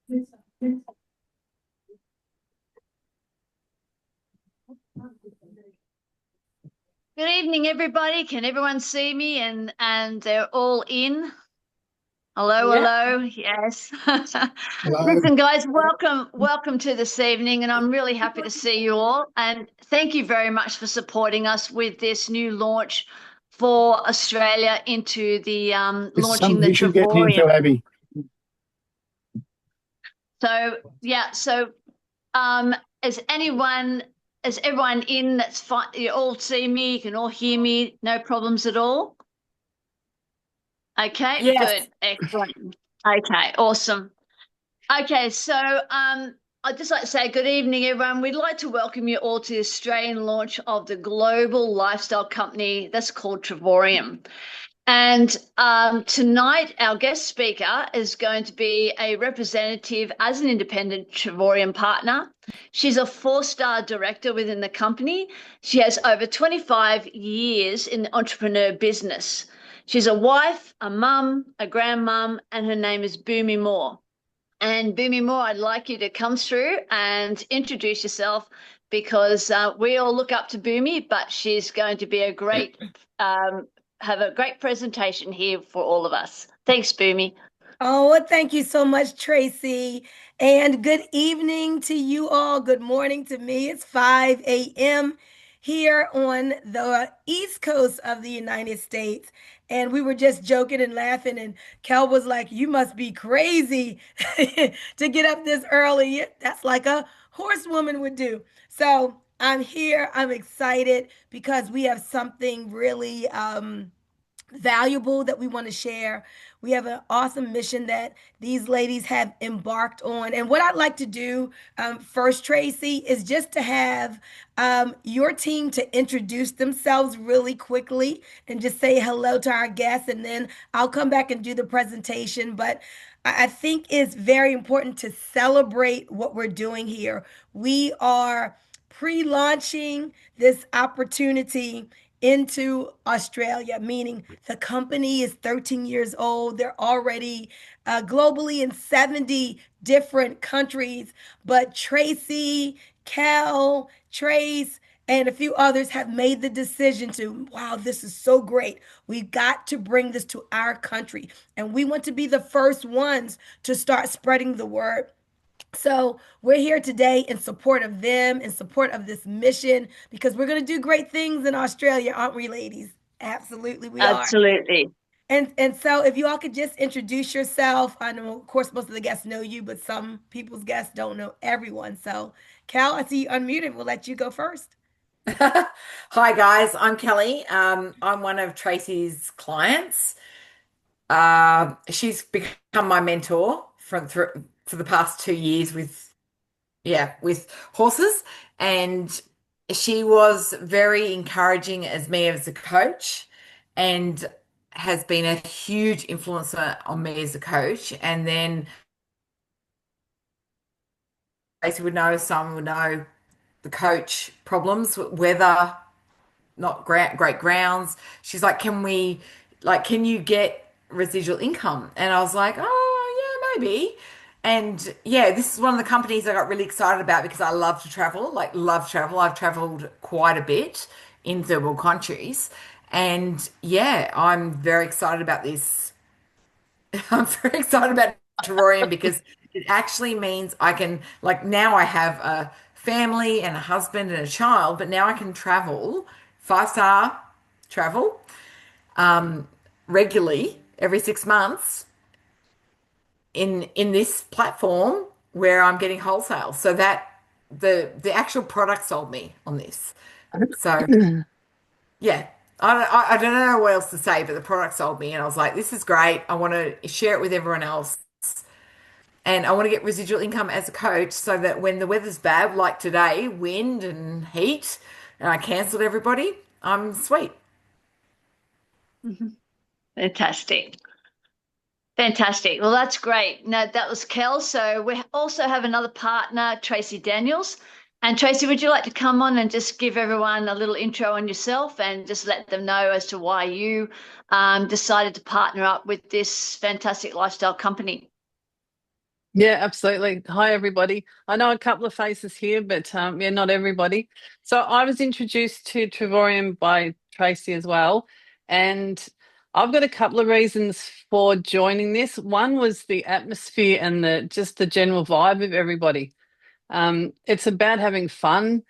Good evening, everybody. Can everyone see me? And they're all in. Hello, Yeah. hello. Yes. Hello. Listen, guys, welcome to this evening, and I'm really happy to see you all. And thank you very much for supporting us with this new launch for Australia into the launching the You should get in, Phil Travorium. Abbey. So yeah, um, is anyone is everyone in? That's fine. You all see me. You can all hear me. No problems at all. Okay, Yes. good. Excellent. Okay, awesome. Okay, so I'd just like to say good evening, everyone. We'd like to welcome you all to the Australian launch of the global lifestyle company that's called Travorium. And tonight, our guest speaker is going to be a representative as an independent Travorium partner. She's a four-star director within the company. She has over 25 years in entrepreneur business. She's a wife, a mum, a grandmum, and her name is Bunmi Moore. And Bunmi Moore, I'd like you to come through and introduce yourself because we all look up to Bunmi, but she's going to be a great, have a great presentation here for all of us. Thanks, Bunmi. Oh, well, thank you so much, Tracy. And good evening to you all. Good morning to me. It's 5 a.m. here on the East Coast of the United States. And we were just joking and laughing. And Kel was like, "You must be crazy to get up this early. That's like a horsewoman would do." So I'm here. I'm excited because we have something really valuable that we want to share. We have an awesome mission that these ladies have embarked on. And what I'd like to do first, Tracy, is just to have your team to introduce themselves really quickly and just say hello to our guests. And then I'll come back and do the presentation. But I think it's very important to celebrate what we're doing here. We are pre launching this opportunity into Australia, meaning the company is 13 years old. They're already globally in 70 different countries. But Tracy, Cal, Trace, and a few others have made the decision to, wow, this is so great. We've got to bring this to our country. And we want to be the first ones to start spreading the word. So we're here today in support of them, in support of this mission, because we're going to do great things in Australia, aren't we, ladies? Absolutely, we are. Absolutely. And so if you all could just introduce yourself. I know, of course, most of the guests know you, but some people's guests don't know everyone. So, Cal, I see you unmuted. We'll let you go first. Hi guys, I'm Kelly. I'm one of Tracy's clients. She's become my mentor for the past 2 years with horses, and she was very encouraging as me as a coach, and has been a huge influencer on me as a coach. And then Tracy would know, some would know the coach problems, weather, not great grounds. She's like, can you get residual income? And I was like, oh, yeah, maybe. And yeah, this is one of the companies I got really excited about because I love to travel, like love travel. I've traveled quite a bit in third world countries. And yeah, I'm very excited about this. I'm very excited about Travorium because it actually means I can, like, now I have a family and a husband and a child, but now I can travel, five-star travel, regularly every 6 months in this platform where I'm getting wholesale. So that the actual product sold me on this. So yeah, I don't know what else to say, but the product sold me, and I was like, this is great. I want to share it with everyone else. And I want to get residual income as a coach so that when the weather's bad, like today, wind and heat, and I cancelled everybody, I'm sweet. Fantastic. Fantastic. Well, that's great. Now, that was Kel. So we also have another partner, Tracey Daniels. And Tracy, would you like to come on and just give everyone a little intro on yourself and just let them know as to why you decided to partner up with this fantastic lifestyle company? Yeah, absolutely. Hi, everybody. I know a couple of faces here, but yeah, not everybody. So I was introduced to Travorium by Tracy as well, and I've got a couple of reasons for joining this. One was the atmosphere and the just the general vibe of everybody. It's about having fun,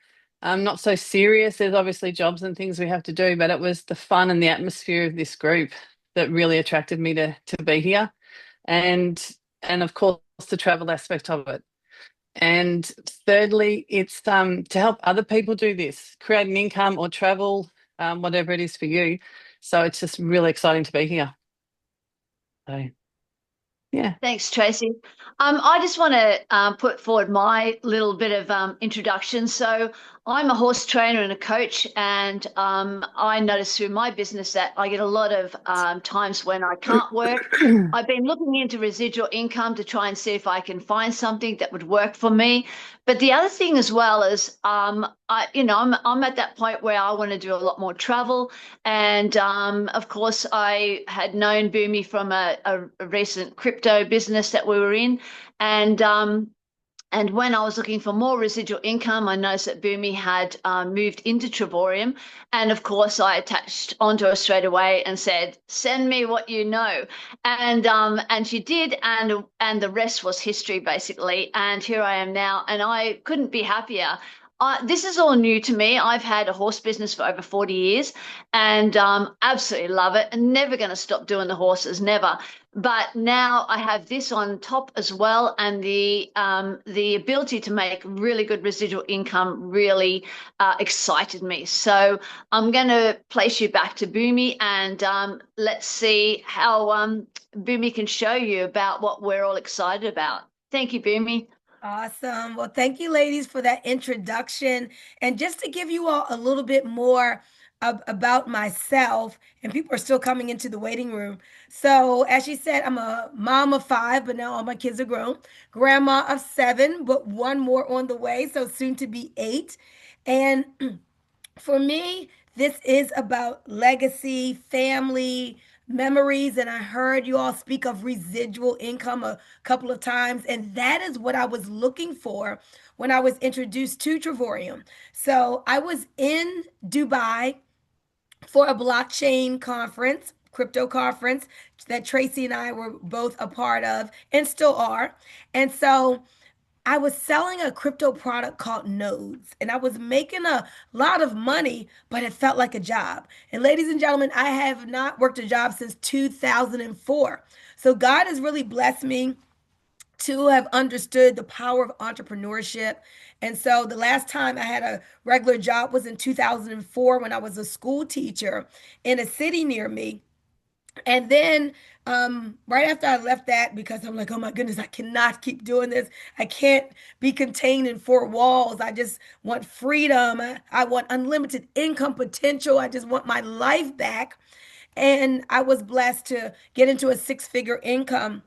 not so serious. There's obviously jobs and things we have to do, but it was the fun and the atmosphere of this group that really attracted me to be here, and of course the travel aspect of it. And thirdly, it's to help other people do this, create an income or travel, whatever it is for you. So it's just really exciting to be here. So yeah. Thanks, Tracy. I just want to put forward my little bit of introduction. So, I'm a horse trainer and a coach, and I notice through my business that I get a lot of times when I can't work. I've been looking into residual income to try and see if I can find something that would work for me. But the other thing as well is, I'm at that point where I want to do a lot more travel. And of course, I had known Boomy from a recent crypto business that we were in. And and when I was looking for more residual income, I noticed that Boomy had moved into Travorium. And of course, I attached onto her straight away and said, "Send me what you know." And she did, and the rest was history, basically. And here I am now, and I couldn't be happier. This is all new to me. I've had a horse business for over 40 years and absolutely love it, and never going to stop doing the horses, never. But now I have this on top as well, and the ability to make really good residual income really excited me. So I'm going to place you back to Boomy, and let's see how Boomy can show you about what we're all excited about. Thank you, Boomy. Awesome. Well, thank you, ladies, for that introduction. And just to give you all a little bit more about myself, and people are still coming into the waiting room. So, as she said, I'm a mom of five, but now all my kids are grown, grandma of seven, but one more on the way, so soon to be eight. And for me, this is about legacy, family, memories. And I heard you all speak of residual income a couple of times. And that is what I was looking for when I was introduced to Travorium. So I was in Dubai for a blockchain conference, crypto conference that Tracy and I were both a part of and still are. And so I was selling a crypto product called Nodes, and I was making a lot of money, but it felt like a job. And ladies and gentlemen, I have not worked a job since 2004. So God has really blessed me to have understood the power of entrepreneurship. And so the last time I had a regular job was in 2004 when I was a school teacher in a city near me. And then right after I left that, because I'm like, oh my goodness, I cannot keep doing this. I can't be contained in four walls. I just want freedom. I want unlimited income potential. I just want my life back. And I was blessed to get into a six-figure income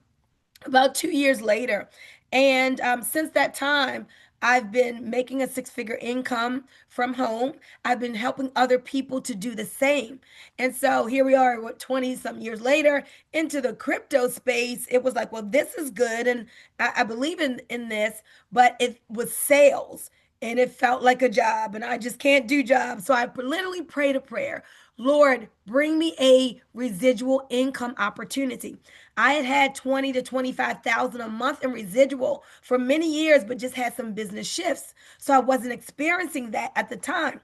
about 2 years later. And since that time, I've been making a six-figure income from home. I've been helping other people to do the same. And so here we are, what, 20 some years later into the crypto space. It was like, well, this is good. And I believe in this, but it was sales and it felt like a job. And I just can't do jobs. So I literally prayed a prayer. Lord, bring me a residual income opportunity. I had had 20 to 25,000 a month in residual for many years, but just had some business shifts. So I wasn't experiencing that at the time.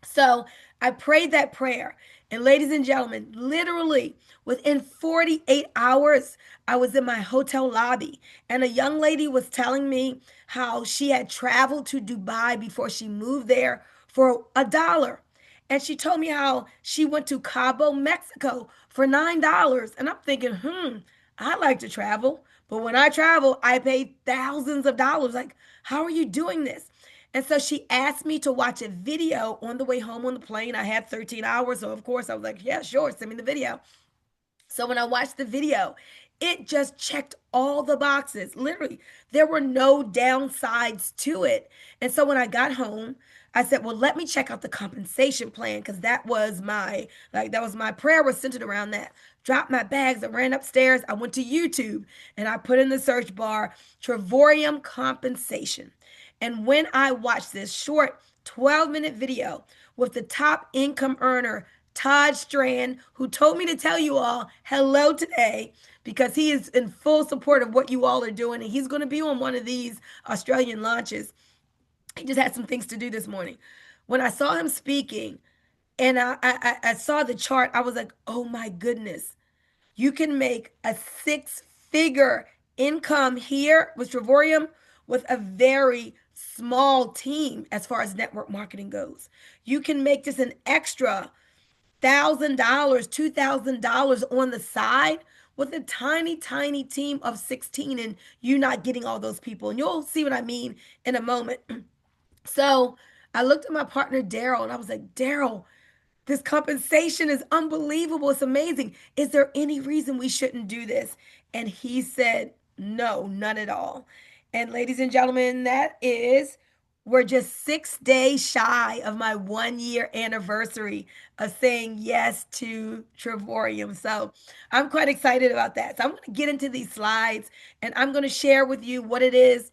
So I prayed that prayer. And ladies and gentlemen, literally within 48 hours, I was in my hotel lobby and a young lady was telling me how she had traveled to Dubai before she moved there for $1. And she told me how she went to Cabo, Mexico for $9. And I'm thinking, I like to travel. But when I travel, I pay thousands of dollars. Like, how are you doing this? And so she asked me to watch a video on the way home on the plane. I had 13 hours. So, of course, I was like, yeah, sure, send me the video. So when I watched the video, It just checked all the boxes. Literally, there were no downsides to it. And so when I got home, I said, well, let me check out the compensation plan because that was my prayer was centered around that. Dropped my bags, I ran upstairs, I went to YouTube and I put in the search bar Travorium compensation. And when I watched this short 12-minute video with the top income earner, Todd Strand, who told me to tell you all hello today because he is in full support of what you all are doing. And he's going to be on one of these Australian launches. He just had some things to do this morning. When I saw him speaking and I saw the chart, I was like, oh my goodness, you can make a six-figure income here with Travorium with a very small team as far as network marketing goes. You can make just an extra $1,000, $2,000 on the side with a tiny, tiny team of 16 and you not getting all those people. And you'll see what I mean in a moment. So I looked at my partner, Daryl, and I was like, Daryl, this compensation is unbelievable. It's amazing. Is there any reason we shouldn't do this? And he said, no, none at all. And ladies and gentlemen, we're just 6 days shy of my 1 year anniversary of saying yes to Travorium. So I'm quite excited about that. So I'm going to get into these slides and I'm going to share with you what it is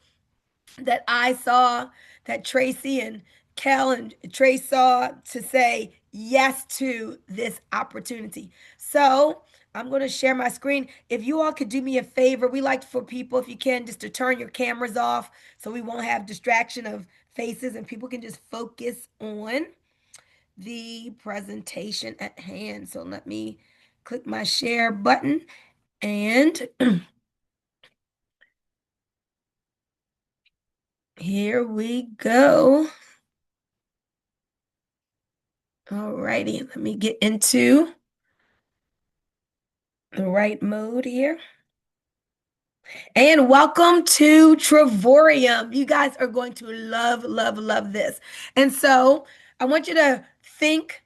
that I saw, that Tracy and Kel and Trace saw to say yes to this opportunity. So I'm going to share my screen. If you all could do me a favor, we like for people, if you can, just to turn your cameras off so we won't have distraction of faces and people can just focus on the presentation at hand. So let me click my share button and here we go. All righty, let me get into the right mode here. And welcome to Travorium. You guys are going to love, love, love this. And so I want you to think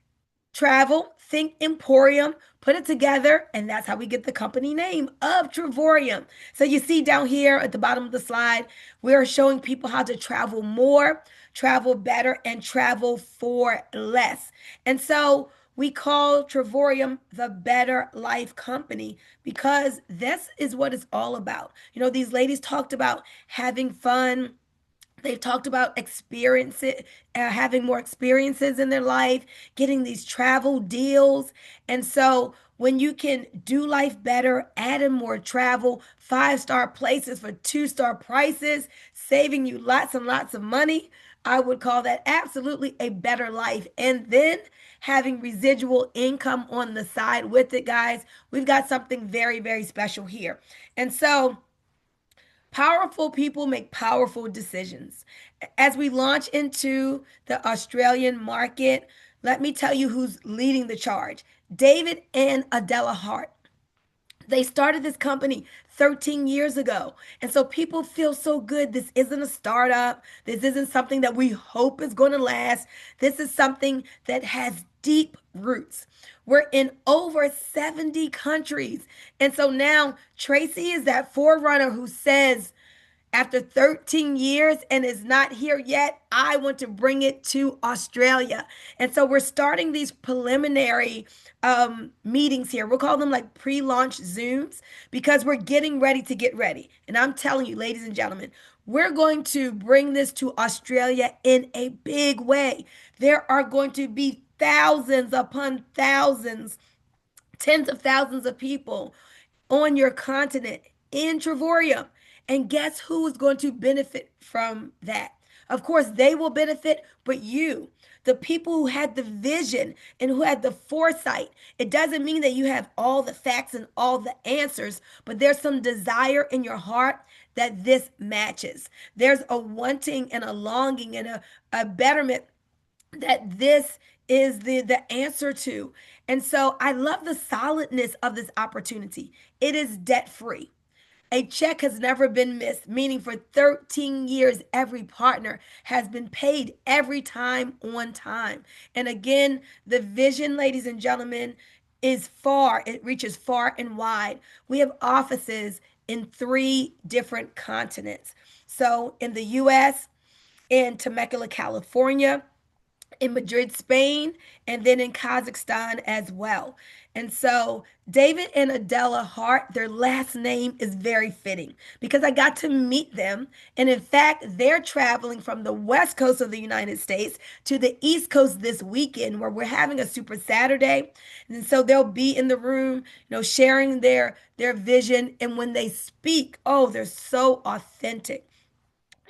travel, think emporium, put it together, and that's how we get the company name of Travorium. So you see down here at the bottom of the slide, we're showing people how to travel more, travel better, and travel for less. And so we call Travorium the Better Life Company because this is what it's all about. You know, these ladies talked about having fun. They've talked about experiences, having more experiences in their life, getting these travel deals. And so when you can do life better, add in more travel, 5-star places for 2-star prices, saving you lots and lots of money, I would call that absolutely a better life. And then having residual income on the side with it, guys, we've got something very, very special here. And so powerful people make powerful decisions. As we launch into the Australian market, let me tell you who's leading the charge. David and Adela Hart. They started this company 13 years ago. And so people feel so good. This isn't a startup. This isn't something that we hope is going to last. This is something that has deep roots. We're in over 70 countries. And so now Tracy is that forerunner who says, after 13 years and is not here yet, I want to bring it to Australia. And so we're starting these preliminary meetings here. We'll call them like pre-launch Zooms because we're getting ready to get ready. And I'm telling you, ladies and gentlemen, we're going to bring this to Australia in a big way. There are going to be thousands upon thousands, tens of thousands of people on your continent in Travorium. And guess who is going to benefit from that? Of course, they will benefit, but you, the people who had the vision and who had the foresight. It doesn't mean that you have all the facts and all the answers, but there's some desire in your heart that this matches. There's a wanting and a longing and a betterment that this is the answer to. And so I love the solidness of this opportunity. It is debt free. A check has never been missed, meaning for 13 years, every partner has been paid every time on time. And again, the vision, ladies and gentlemen, is far, it reaches far and wide. We have offices in 3 different continents. So in the US, in Temecula, California, in Madrid, Spain, and then in Kazakhstan as well. And so David and Adela Hart, their last name is very fitting because I got to meet them. And in fact, they're traveling from the west coast of the United States to the east coast this weekend where we're having a super Saturday. And so they'll be in the room, sharing their vision. And when they speak, oh, they're so authentic.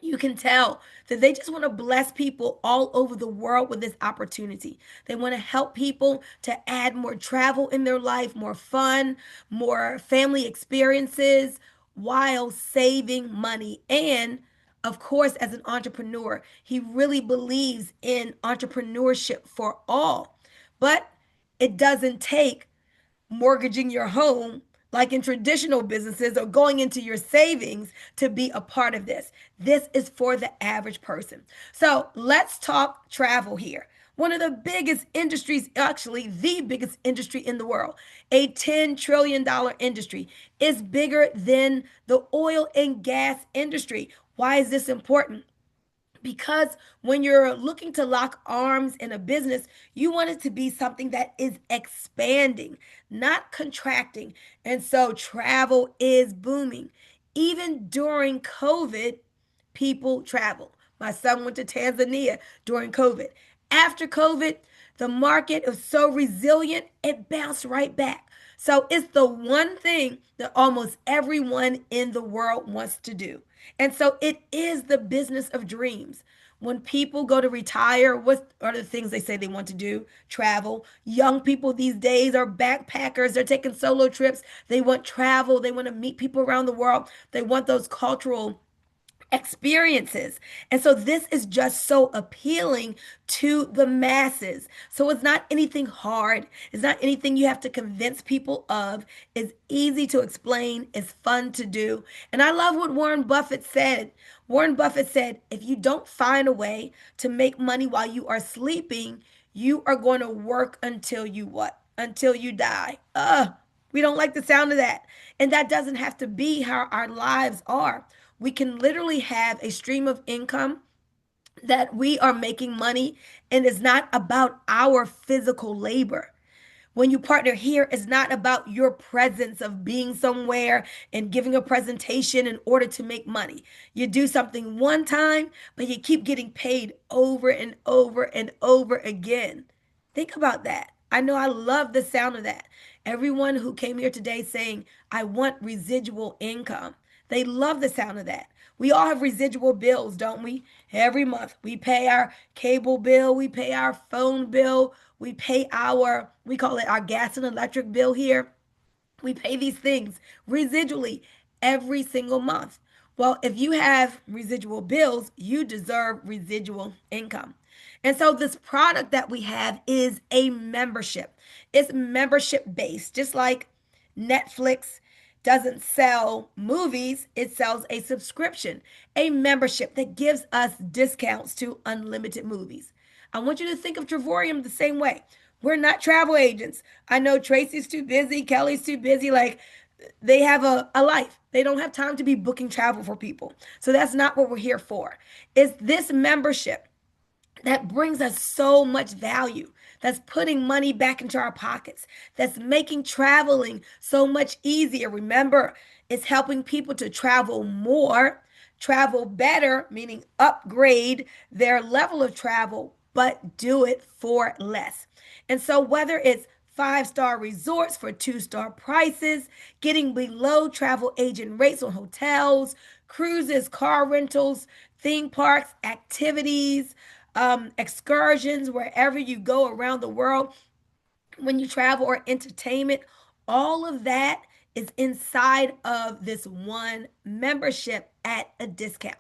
You can tell that they just want to bless people all over the world with this opportunity. They want to help people to add more travel in their life, more fun, more family experiences while saving money. And of course, as an entrepreneur, he really believes in entrepreneurship for all. But it doesn't take mortgaging your home like in traditional businesses or going into your savings to be a part of this. This is for the average person. So let's talk travel here. One of the biggest industries, actually, the biggest industry in the world, a $10 trillion industry, is bigger than the oil and gas industry. Why is this important? Because when you're looking to lock arms in a business, you want it to be something that is expanding, not contracting. And so travel is booming. Even during COVID, people travel. My son went to Tanzania during COVID. After COVID, the market is so resilient, it bounced right back. So it's the one thing that almost everyone in the world wants to do. And so it is the business of dreams. When people go to retire, what are the things they say they want to do? Travel. Young people these days are backpackers. They're taking solo trips. They want travel. They want to meet people around the world. They want those cultural experiences. And so this is just so appealing to the masses. So it's not anything hard. It's not anything you have to convince people of. It's easy to explain. It's fun to do. And I love what Warren Buffett said. Warren Buffett said, if you don't find a way to make money while you are sleeping, you are going to work until you what? Until you die. We don't like the sound of that. And that doesn't have to be how our lives are. We can literally have a stream of income that we are making money and it's not about our physical labor. When you partner here, it's not about your presence of being somewhere and giving a presentation in order to make money. You do something one time, but you keep getting paid over and over and over again. Think about that. I know I love the sound of that. Everyone who came here today saying, I want residual income, they love the sound of that. We all have residual bills, don't we? Every month we pay our cable bill, we pay our phone bill, we pay we call it our gas and electric bill here. We pay these things residually every single month. Well, if you have residual bills, you deserve residual income. And so this product that we have is a membership. It's membership based, just like Netflix doesn't sell movies, it sells a subscription, a membership that gives us discounts to unlimited movies. I want you to think of Travorium the same way. We're not travel agents. I know Tracy's too busy, Kelly's too busy. Like they have a life. They don't have time to be booking travel for people. So that's not what we're here for. It's this membership that brings us so much value, that's putting money back into our pockets, that's making traveling so much easier. Remember, it's helping people to travel more, travel better, meaning upgrade their level of travel, but do it for less. And so, whether it's 5-star resorts for 2-star prices, getting below travel agent rates on hotels, cruises, car rentals, theme parks, activities, excursions, wherever you go around the world, when you travel, or entertainment, all of that is inside of this one membership at a discount.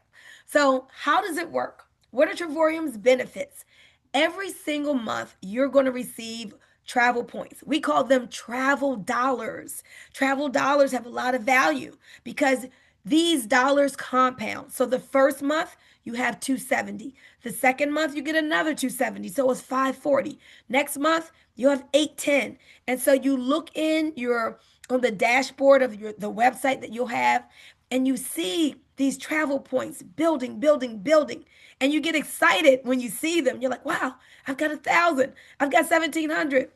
So, how does it work? What are Travorium's benefits? Every single month, you're going to receive travel points. We call them travel dollars. Travel dollars have a lot of value because These dollars compound. So the first month you have 270. The second month you get another 270. So it's 540. Next month you have 810. And so you look in your on the dashboard of the website that you'll have, and you see these travel points building, building, building. And you get excited when you see them. You're like, wow, I've got 1,000. I've got 1,700,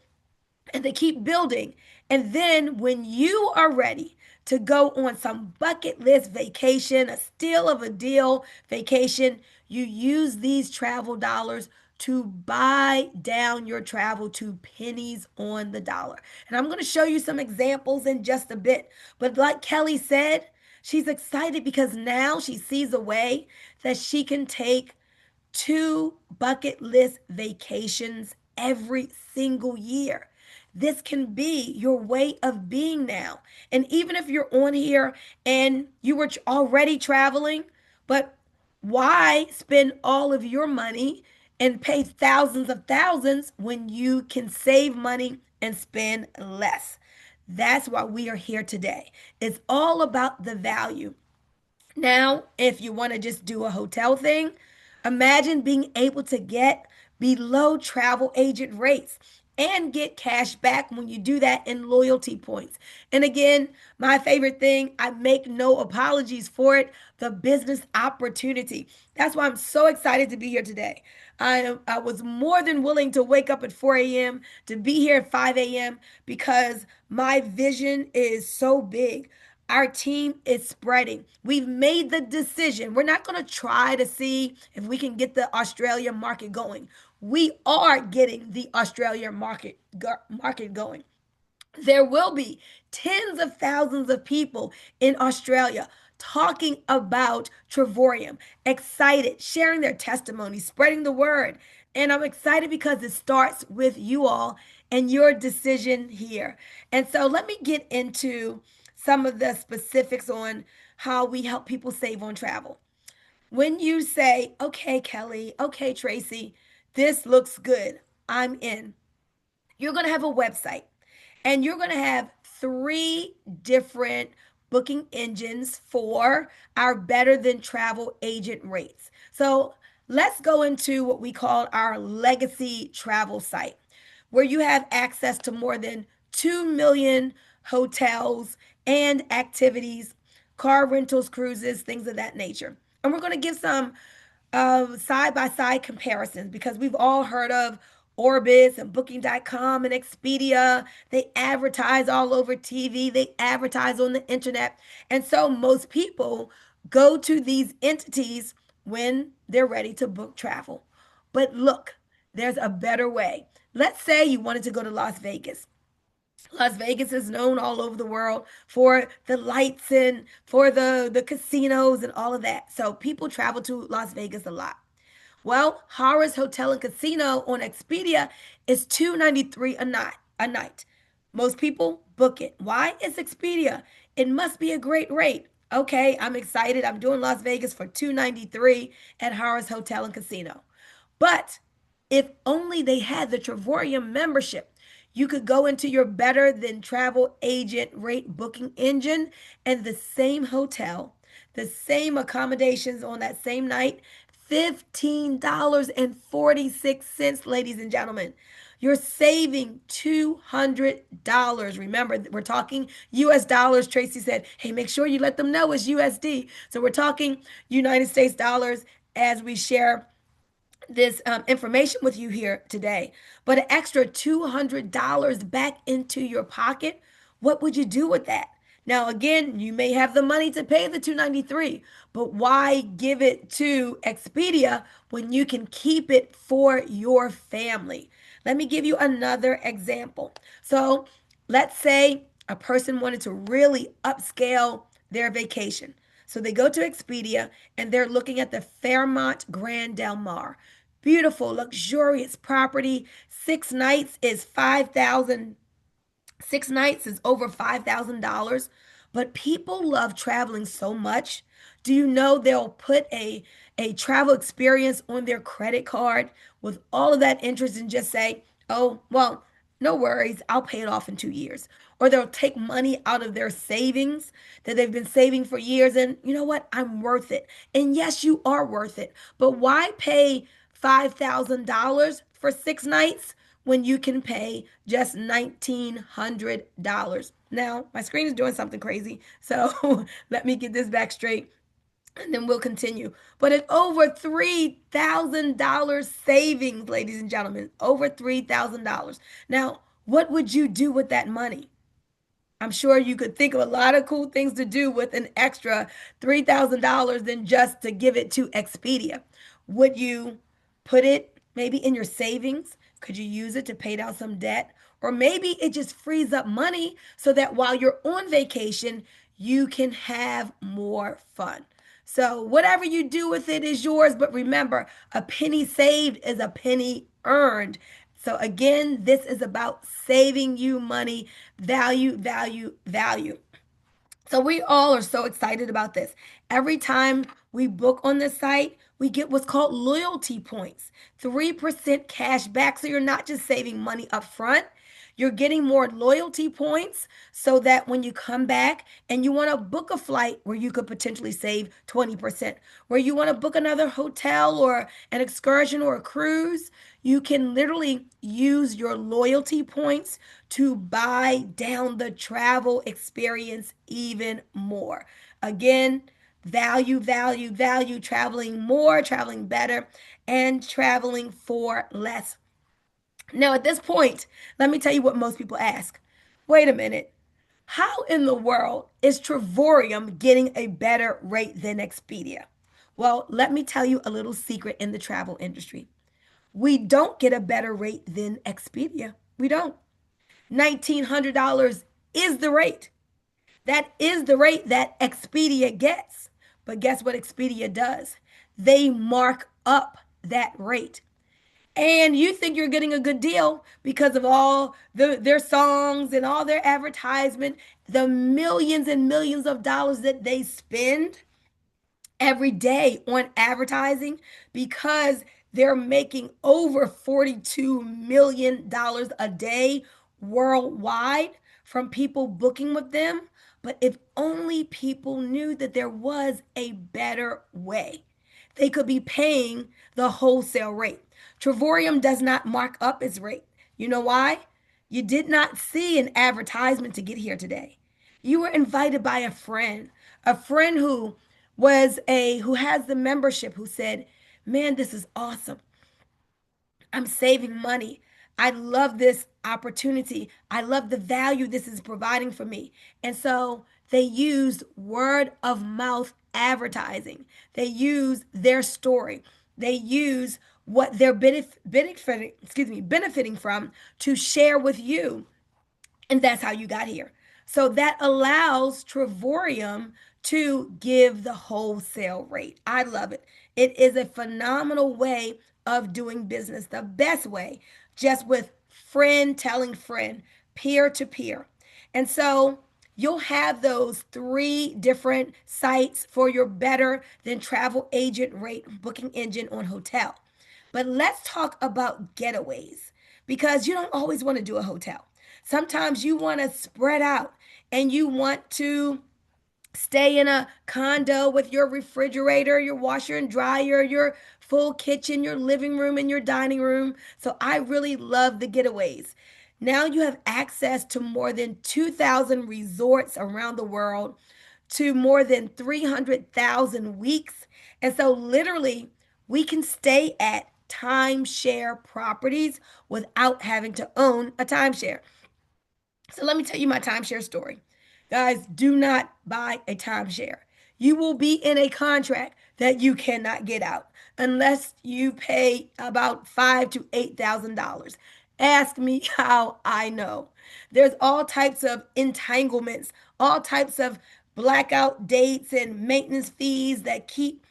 and they keep building. And then when you are ready to go on some bucket list vacation, a steal of a deal vacation, you use these travel dollars to buy down your travel to pennies on the dollar. And I'm going to show you some examples in just a bit. But like Kelly said, she's excited because now she sees a way that she can take two bucket list vacations every single year. This can be your way of being now. And even if you're on here and you were already traveling, but why spend all of your money and pay thousands of thousands when you can save money and spend less? That's why we are here today. It's all about the value. Now, if you want to just do a hotel thing, imagine being able to get below travel agent rates and get cash back when you do that in loyalty points. And again, my favorite thing, I make no apologies for it, the business opportunity. That's why I'm so excited to be here today. I was more than willing to wake up at 4 a.m., to be here at 5 a.m., because my vision is so big. Our team is spreading. We've made the decision. We're not going to try to see if we can get the Australia market going. We are getting the Australia market going. There will be tens of thousands of people in Australia talking about Travorium, excited, sharing their testimony, spreading the word. And I'm excited because it starts with you all and your decision here. And so let me get into some of the specifics on how we help people save on travel. When you say, okay, Kelly, okay, Tracy, this looks good, I'm in, you're going to have a website, and you're going to have three different booking engines for our better than travel agent rates. So let's go into what we call our legacy travel site, where you have access to more than 2 million hotels and activities, car rentals, cruises, things of that nature. And we're going to give some side by side comparisons because we've all heard of Orbitz and Booking.com and Expedia. They advertise all over TV, they advertise on the internet. And so most people go to these entities when they're ready to book travel. But look, there's a better way. Let's say you wanted to go to Las Vegas. Las Vegas is known all over the world for the lights and for the casinos and all of that. So people travel to Las Vegas a lot. Well, Harrah's Hotel and Casino on Expedia is $293 a night. Most people book it. Why? It's Expedia. It must be a great rate. Okay, I'm excited. I'm doing Las Vegas for $293 at Harrah's Hotel and Casino. But if only they had the Travorium membership, you could go into your better than travel agent rate booking engine, and the same hotel, the same accommodations on that same night, $15.46, ladies and gentlemen. You're saving $200. Remember, we're talking US dollars. Tracy said, hey, make sure you let them know it's USD. So we're talking United States dollars as we share this information with you here today. But an extra $200 back into your pocket, what would you do with that? Now, again, you may have the money to pay the $293, but why give it to Expedia when you can keep it for your family? Let me give you another example. So let's say a person wanted to really upscale their vacation. So they go to Expedia and they're looking at the Fairmont Grand Del Mar. Beautiful, luxurious property. 6 nights is 5,000. 6 nights is over $5,000. But people love traveling so much. Do you know they'll put a travel experience on their credit card with all of that interest and just say, oh, well, no worries, I'll pay it off in 2 years. or they'll take money out of their savings that they've been saving for years. And you know what? I'm worth it. And yes, you are worth it. But why pay $5,000 for 6 nights when you can pay just $1,900? Now, my screen is doing something crazy. So let me get this back straight and then we'll continue. But it's over $3,000 savings, ladies and gentlemen, over $3,000. Now, what would you do with that money? I'm sure you could think of a lot of cool things to do with an extra $3,000 than just to give it to Expedia. Would you put it maybe in your savings? Could you use it to pay down some debt? Or maybe it just frees up money so that while you're on vacation, you can have more fun. So, whatever you do with it is yours. But remember, a penny saved is a penny earned. So, again, this is about saving you money, value, value, value. So we all are so excited about this. Every time we book on the site, we get what's called loyalty points, 3% cash back. So you're not just saving money up front, you're getting more loyalty points so that when you come back and you want to book a flight where you could potentially save 20%, where you want to book another hotel or an excursion or a cruise, you can literally use your loyalty points to buy down the travel experience even more. Again, value, value, value, traveling more, traveling better, and traveling for less. Now, at this point, let me tell you what most people ask. Wait a minute. How in the world is Travorium getting a better rate than Expedia? Well, let me tell you a little secret in the travel industry. We don't get a better rate than Expedia. We don't. $1,900 is the rate. That is the rate that Expedia gets. But guess what Expedia does? They mark up that rate. And you think you're getting a good deal because of all their songs and all their advertisement, the millions and millions of dollars that they spend every day on advertising because they're making over $42 million a day worldwide from people booking with them. But if only people knew that there was a better way, they could be paying the wholesale rate. Travorium does not mark up its rate. You know why? You did not see an advertisement to get here today. You were invited by a friend who has the membership who said, "Man, this is awesome. I'm saving money. I love this opportunity. I love the value this is providing for me." And so they used word of mouth advertising. They use their story. They use what they're benefiting from to share with you. And that's how you got here. So that allows Travorium to give the wholesale rate. I love it. It is a phenomenal way of doing business, the best way, just with friend telling friend, peer to peer. And so you'll have those three different sites for your better than travel agent rate booking engine on hotel. But let's talk about getaways because you don't always want to do a hotel. Sometimes you want to spread out and you want to stay in a condo with your refrigerator, your washer and dryer, your full kitchen, your living room, and your dining room. So I really love the getaways. Now you have access to more than 2,000 resorts around the world, to more than 300,000 weeks. And so, literally, we can stay at timeshare properties without having to own a timeshare. So let me tell you my timeshare story. Guys, do not buy a timeshare. You will be in a contract that you cannot get out unless you pay about $5,000 to $8,000. Ask me how I know. There's all types of entanglements, all types of blackout dates and maintenance fees that keep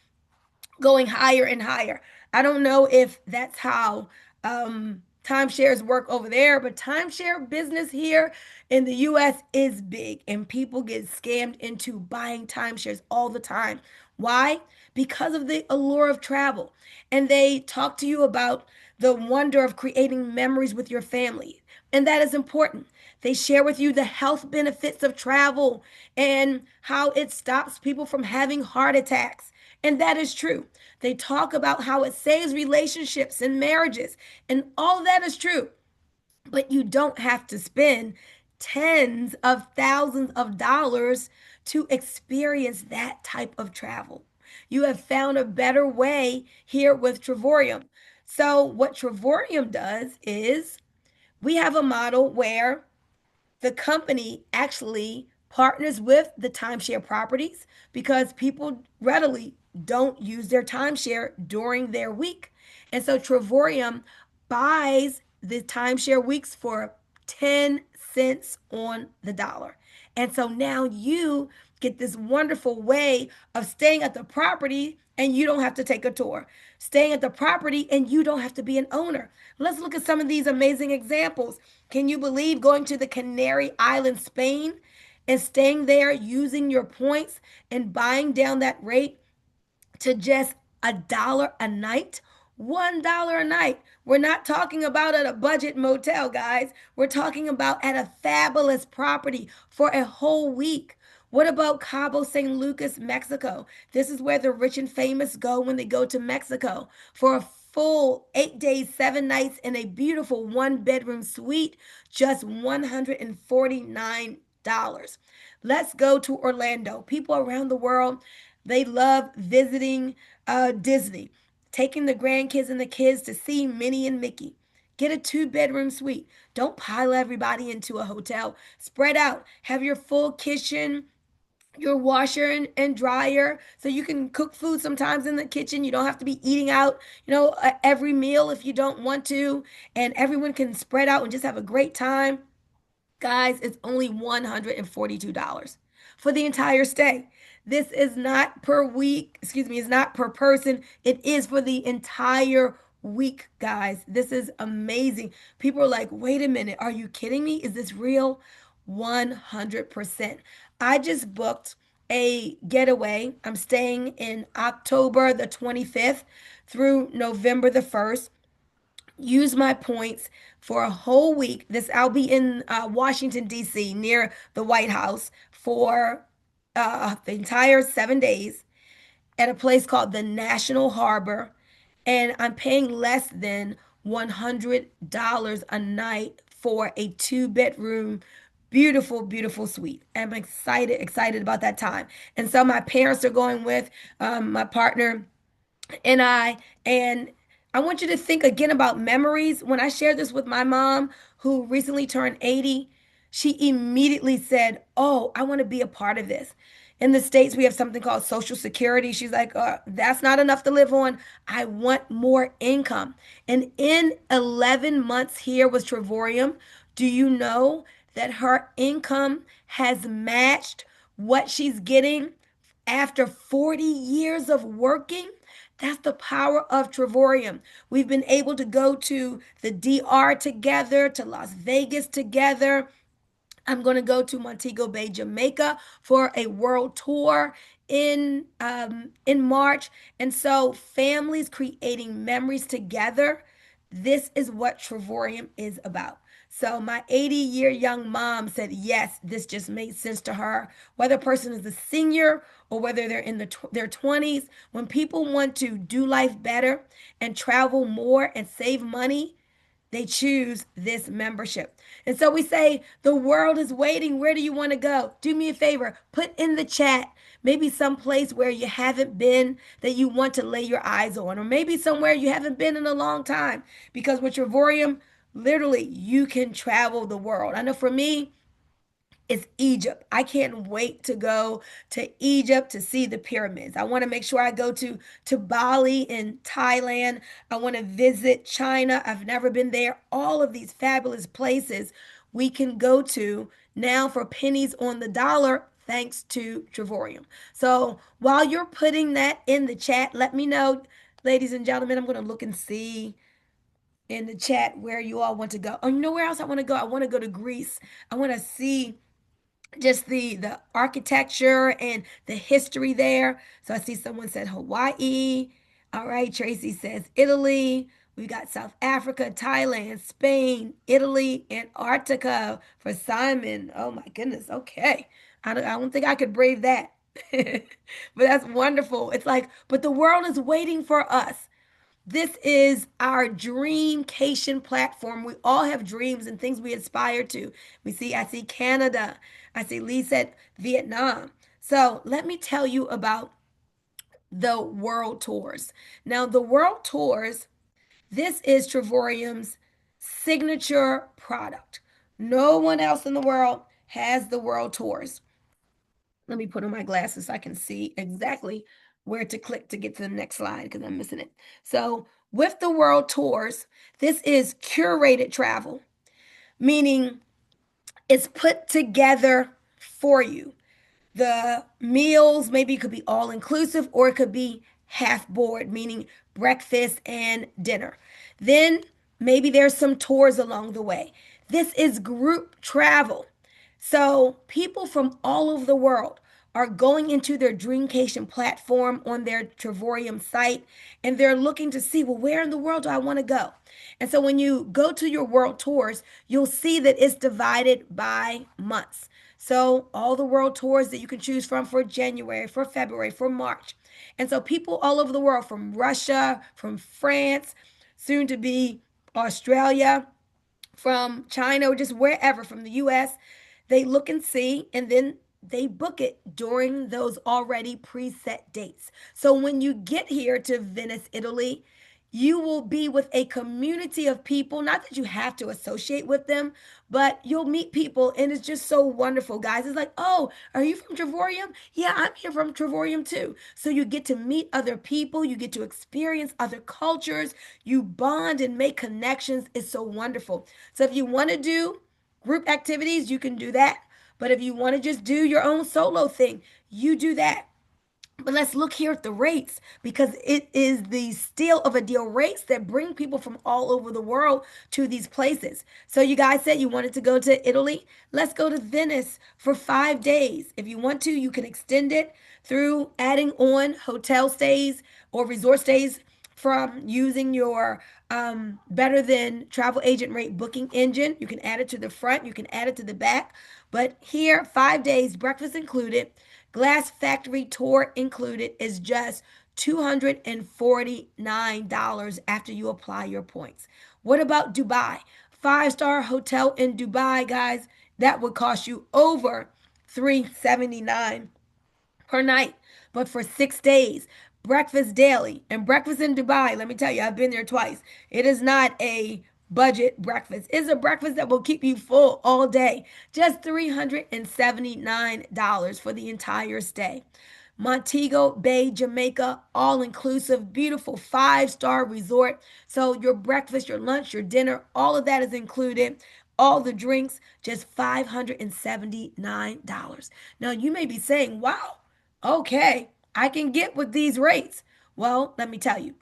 going higher and higher. I don't know if that's how timeshares work over there, but timeshare business here in the US is big and people get scammed into buying timeshares all the time. Why? Because of the allure of travel. And they talk to you about the wonder of creating memories with your family. And that is important. They share with you the health benefits of travel and how it stops people from having heart attacks. And that is true. They talk about how it saves relationships and marriages, and all of that is true. But you don't have to spend tens of thousands of dollars to experience that type of travel. You have found a better way here with Travorium. So, what Travorium does is we have a model where the company actually partners with the timeshare properties because people readily don't use their timeshare during their week. And so Travorium buys the timeshare weeks for 10 cents on the dollar. And so now you get this wonderful way of staying at the property and you don't have to take a tour. Staying at the property and you don't have to be an owner. Let's look at some of these amazing examples. Can you believe going to the Canary Islands, Spain, and staying there using your points and buying down that rate to just $1 a night? $1 a night. We're not talking about at a budget motel, guys. We're talking about at a fabulous property for a whole week. What about Cabo San Lucas, Mexico? This is where the rich and famous go when they go to Mexico for a full 8 days, 7 nights in a beautiful one-bedroom suite, just $149. Let's go to Orlando. People around the world, they love visiting Disney, taking the grandkids and the kids to see Minnie and Mickey. Get a two-bedroom suite. Don't pile everybody into a hotel. Spread out. Have your full kitchen, your washer and dryer, so you can cook food sometimes in the kitchen. You don't have to be eating out, every meal if you don't want to. And everyone can spread out and just have a great time. Guys, it's only $142 for the entire stay. This is not per week, excuse me, it's not per person. It is for the entire week, guys. This is amazing. People are like, wait a minute, are you kidding me? Is this real? 100%. I just booked a getaway. I'm staying in October the 25th through November the 1st. Use my points for a whole week. This I'll be in Washington D.C. near the White House for the entire 7 days at a place called the National Harbor, and I'm paying less than $100 a night for a two-bedroom, beautiful, beautiful suite. I'm excited about that time. And so my parents are going with my partner and I want you to think again about memories. When I shared this with my mom, who recently turned 80, she immediately said, "Oh, I want to be a part of this." In the States, we have something called Social Security. She's like, that's not enough to live on. I want more income. And in 11 months here with Travorium, do you know that her income has matched what she's getting after 40 years of working? That's the power of Travorium. We've been able to go to the DR together, to Las Vegas together. I'm going to go to Montego Bay, Jamaica for a world tour in March. And so families creating memories together. This is what Travorium is about. So my 80-year young mom said, yes, this just made sense to her. Whether a person is a senior or whether they're in their 20s, when people want to do life better and travel more and save money, they choose this membership. And so we say, the world is waiting. Where do you want to go? Do me a favor, put in the chat maybe some place where you haven't been that you want to lay your eyes on, or maybe somewhere you haven't been in a long time. Because with Travorium, literally, you can travel the world. I know for me, it's Egypt. I can't wait to go to Egypt to see the pyramids. I want to make sure I go to Bali in Thailand. I want to visit China. I've never been there. All of these fabulous places we can go to now for pennies on the dollar thanks to Travorium. So while you're putting that in the chat, let me know, ladies and gentlemen. I'm going to look and see in the chat where you all want to go. Oh, you know where else I want to go? I want to go to Greece. I want to see just the architecture and the history there. So I see someone said Hawaii. All right, Tracy says Italy. We got South Africa, Thailand, Spain, Italy, Antarctica for Simon. Oh my goodness. Okay. I don't think I could brave that. But that's wonderful. It's like, but the world is waiting for us. This is our dreamcation platform. We all have dreams and things we aspire to. I see Canada. I see Lee said Vietnam. So let me tell you about the world tours. Now, the world tours, this is Travorium's signature product. No one else in the world has the world tours. Let me put on my glasses so I can see exactly where to click to get to the next slide because I'm missing it. So, with the world tours, this is curated travel, meaning it's put together for you. The meals maybe could be all inclusive or it could be half board, meaning breakfast and dinner. Then maybe there's some tours along the way. This is group travel. So people from all over the world are going into their Dreamcation platform on their Travorium site and they're looking to see, well, where in the world do I want to go? And so when you go to your world tours, you'll see that it's divided by months. So all the world tours that you can choose from for January, for February, for March. And so people all over the world, from Russia, from France, soon to be Australia, from China, or just wherever, from the US, they look and see, and then they book it during those already preset dates. So when you get here to Venice, Italy, you will be with a community of people, not that you have to associate with them, but you'll meet people, and it's just so wonderful, guys. It's like, oh, are you from Travorium? Yeah, I'm here from Travorium too. So you get to meet other people, you get to experience other cultures, you bond and make connections. It's so wonderful. So if you want to do group activities, you can do that. But if you want to just do your own solo thing, you do that. But let's look here at the rates because it is the steal of a deal rates that bring people from all over the world to these places. So you guys said you wanted to go to Italy. Let's go to Venice for 5 days. If you want to, you can extend it through adding on hotel stays or resort stays from using your better than travel agent rate booking engine. You can add it to the front, you can add it to the back. But here, 5 days, breakfast included, glass factory tour included, is just $249 after you apply your points. What about Dubai? Five-star hotel in Dubai, guys, that would cost you over $379 per night, but for 6 days. Breakfast daily and breakfast in Dubai. Let me tell you, I've been there twice. It is not a budget breakfast. It's a breakfast that will keep you full all day. Just $379 for the entire stay. Montego Bay, Jamaica, all inclusive, beautiful 5-star resort. So your breakfast, your lunch, your dinner, all of that is included. All the drinks, just $579. Now you may be saying, wow, okay, I can get with these rates. Well, let me tell you,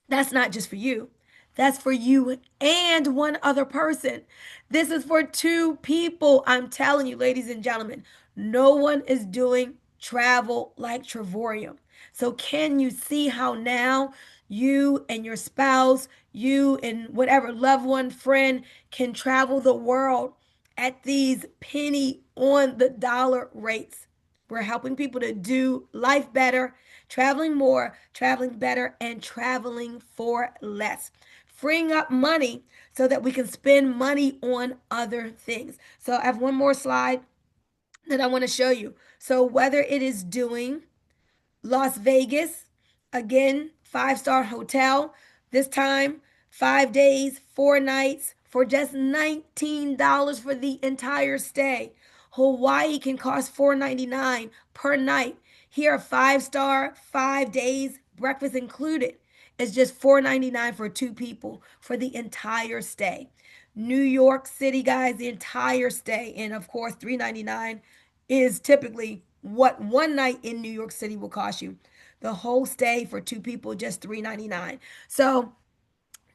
that's not just for you. That's for you and one other person. This is for two people. I'm telling you, ladies and gentlemen, no one is doing travel like Travorium. So, can you see how now you and your spouse, you and whatever loved one, friend can travel the world at these penny on the dollar rates? We're helping people to do life better, traveling more, traveling better, and traveling for less. Freeing up money so that we can spend money on other things. So I have one more slide that I want to show you. So whether it is doing Las Vegas, again, 5-star hotel. This time, 5 days, 4 nights for just $19 for the entire stay. Hawaii can cost $4.99 per night. Here, 5-star, 5 days, breakfast included. It's just $4.99 for two people for the entire stay. New York City, guys, the entire stay. And of course, $3.99 is typically what one night in New York City will cost you. The whole stay for two people, just $3.99. So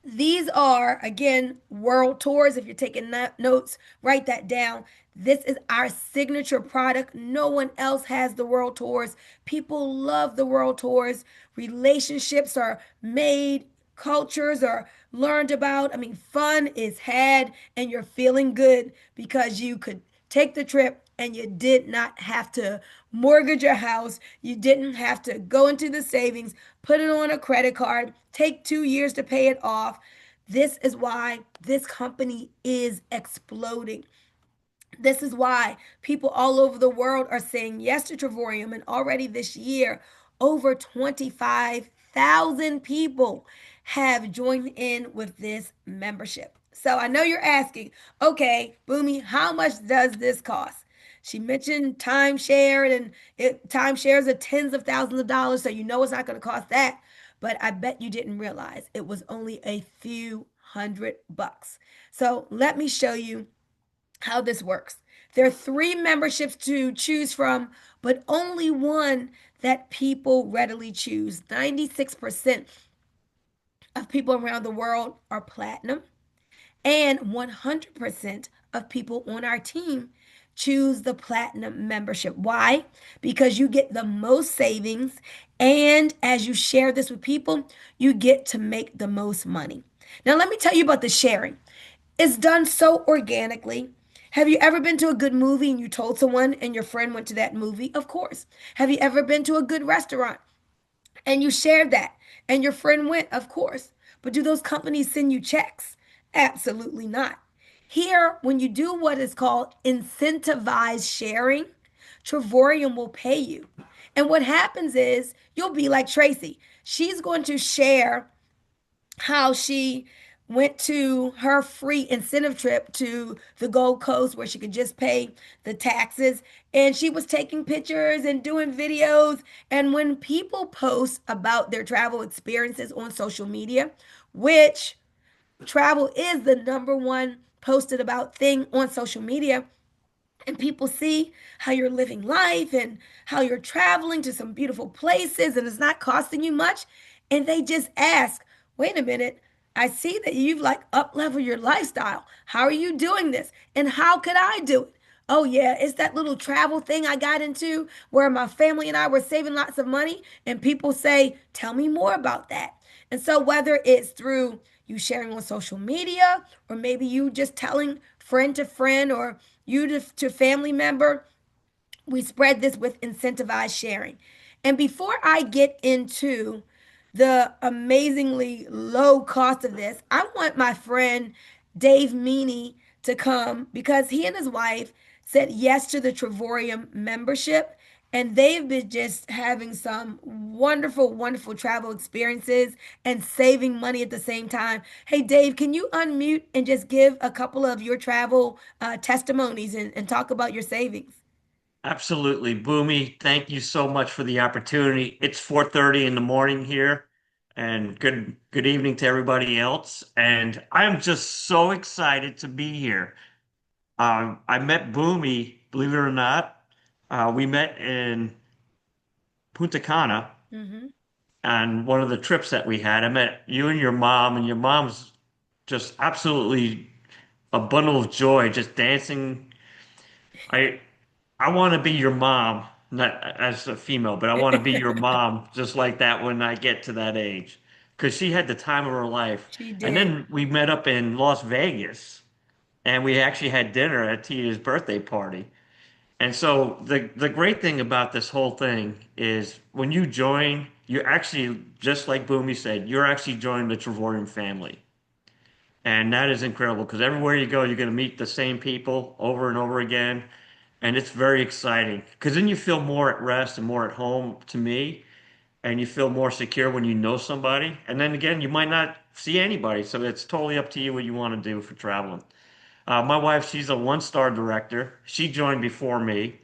these are, again, world tours. If you're taking notes, write that down. This is our signature product. No one else has the world tours. People love the world tours. Relationships are made cultures are learned about. I mean, fun is had and you're feeling good because you could take the trip and you did not have to mortgage your house. You didn't have to go into the savings, put it on a credit card, take 2 years to pay it off. This is why this company is exploding. This is why people all over the world are saying yes to Travorium. And already this year, over 25,000 people have joined in with this membership. So I know you're asking, okay, Bunmi, how much does this cost? She mentioned timeshare, and timeshares are tens of thousands of dollars, so you know it's not going to cost that. But I bet you didn't realize it was only a few $100. So let me show you how this works. There are three memberships to choose from, but only one that people readily choose. 96% of people around the world are platinum, and 100% of people on our team choose the platinum membership. Why? Because you get the most savings, and as you share this with people, you get to make the most money. Now, let me tell you about the sharing. It's done so organically. Have you ever been to a good movie and you told someone and your friend went to that movie? Of course. Have you ever been to a good restaurant and you shared that and your friend went? Of course. But do those companies send you checks? Absolutely not. Here, when you do what is called incentivized sharing, Travorium will pay you. And what happens is you'll be like Tracy. She's going to share how she went to her free incentive trip to the Gold Coast where she could just pay the taxes. And she was taking pictures and doing videos. And when people post about their travel experiences on social media, which travel is the number one posted about thing on social media, and people see how you're living life and how you're traveling to some beautiful places and it's not costing you much, and they just ask, wait a minute, I see that you've like up leveled your lifestyle. How are you doing this? And how could I do it? Oh yeah, it's that little travel thing I got into where my family and I were saving lots of money, and people say, tell me more about that. And so whether it's through you sharing on social media, or maybe you just telling friend to friend, or you to family member, we spread this with incentivized sharing. And before I get into the amazingly low cost of this, I want my friend Dave Meany to come because he and his wife said yes to the Travorium membership. And they've been just having some wonderful, wonderful travel experiences and saving money at the same time. Hey, Dave, can you unmute and just give a couple of your travel testimonies and talk about your savings? Absolutely. Boomy, thank you so much for the opportunity. It's 4:30 in the morning here, and good evening to everybody else. And I'm just so excited to be here. I met Boomy, believe it or not. We met in Punta Cana Hmm. on one of the trips that we had. I met you and your mom's just absolutely a bundle of joy, just dancing. I I want to be your mom, not as a female, but I want to be your mom just like that when I get to that age. Because she had the time of her life. She And did. then we met up in Las Vegas and we actually had dinner at Tita's birthday party. And so the great thing about this whole thing is when you join, you actually, just like Boomy said, you're actually joining the Travorian family. And that is incredible because everywhere you go, you're going to meet the same people over and over again. And it's very exciting because then you feel more at rest and more at home to me. And you feel more secure when you know somebody. And then again, you might not see anybody. So it's totally up to you what you want to do for traveling. My wife, she's a one-star director. She joined before me.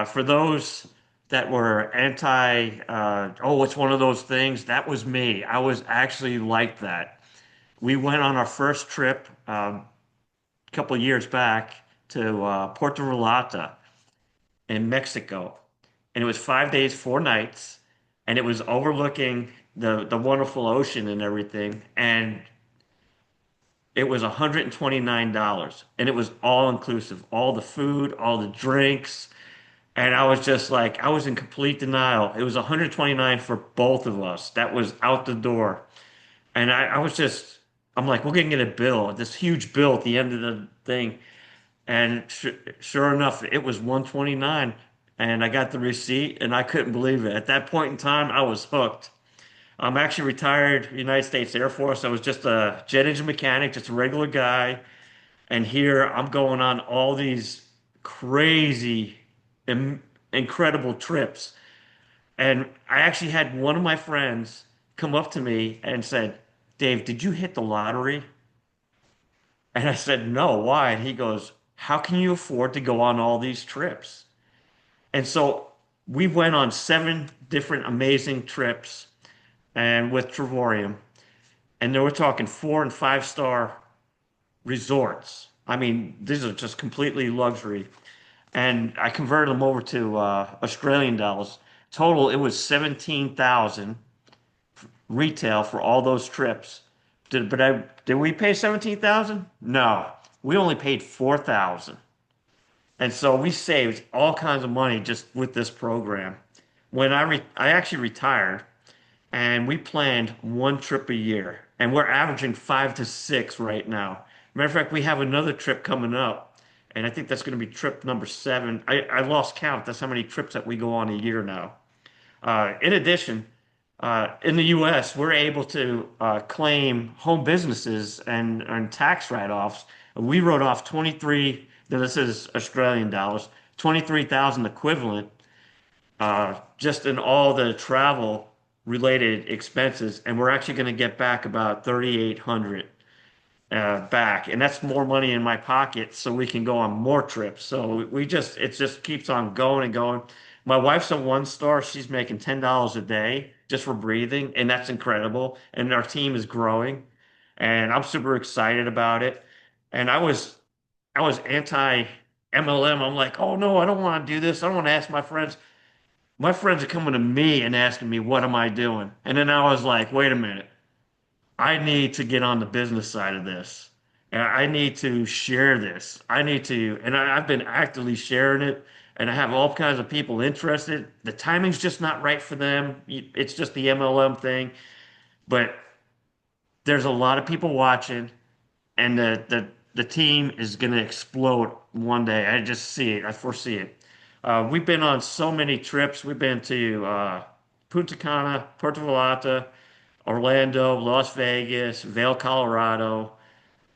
For those that were oh, it's one of those things, that was me. I was actually like that. We went on our first trip a couple of years back to Puerto Relata in Mexico, and it was 5 days, 4 nights, and it was overlooking the wonderful ocean and everything, and it was $129, and it was all inclusive, all the food, all the drinks, and I was just like, I was in complete denial. It was 129 for both of us. That was out the door. And I was just, I'm like, we're gonna get a bill, this huge bill at the end of the thing. And sure enough, it was 129. And I got the receipt and I couldn't believe it. At that point in time, I was hooked. I'm actually retired United States Air Force. I was just a jet engine mechanic, just a regular guy. And here I'm going on all these crazy, im incredible trips. And I actually had one of my friends come up to me and said, Dave, did you hit the lottery? And I said, no, why? And he goes, how can you afford to go on all these trips? And so we went on 7 different amazing trips and with Travorium. And they were talking 4 and 5 star resorts. I mean, these are just completely luxury. And I converted them over to Australian dollars. Total, it was 17,000 retail for all those trips. Did we pay 17,000? No, we only paid 4,000. And so we saved all kinds of money just with this program. When I actually retired, and we planned 1 trip a year, and we're averaging 5 to 6 right now. Matter of fact, we have another trip coming up, and I think that's going to be trip number 7. I lost count. That's how many trips that we go on a year now. In addition, in the U.S., we're able to claim home businesses and tax write-offs. We wrote off 23, now this is Australian dollars, 23,000 equivalent just in all the travel related expenses, and we're actually going to get back about 3,800 back, and that's more money in my pocket, so we can go on more trips. So we just it just keeps on going and going. My wife's a 1 star; she's making $10 a day just for breathing, and that's incredible. And our team is growing, and I'm super excited about it. And I was anti MLM. I'm like, oh no, I don't want to do this. I don't want to ask my friends. My friends are coming to me and asking me, what am I doing? And then I was like, wait a minute. I need to get on the business side of this. And I need to share this. I need to, and I've been actively sharing it, and I have all kinds of people interested. The timing's just not right for them. It's just the MLM thing. But there's a lot of people watching, and the team is going to explode one day. I just see it. I foresee it. We've been on so many trips. We've been to Punta Cana, Puerto Vallarta, Orlando, Las Vegas, Vail, Colorado,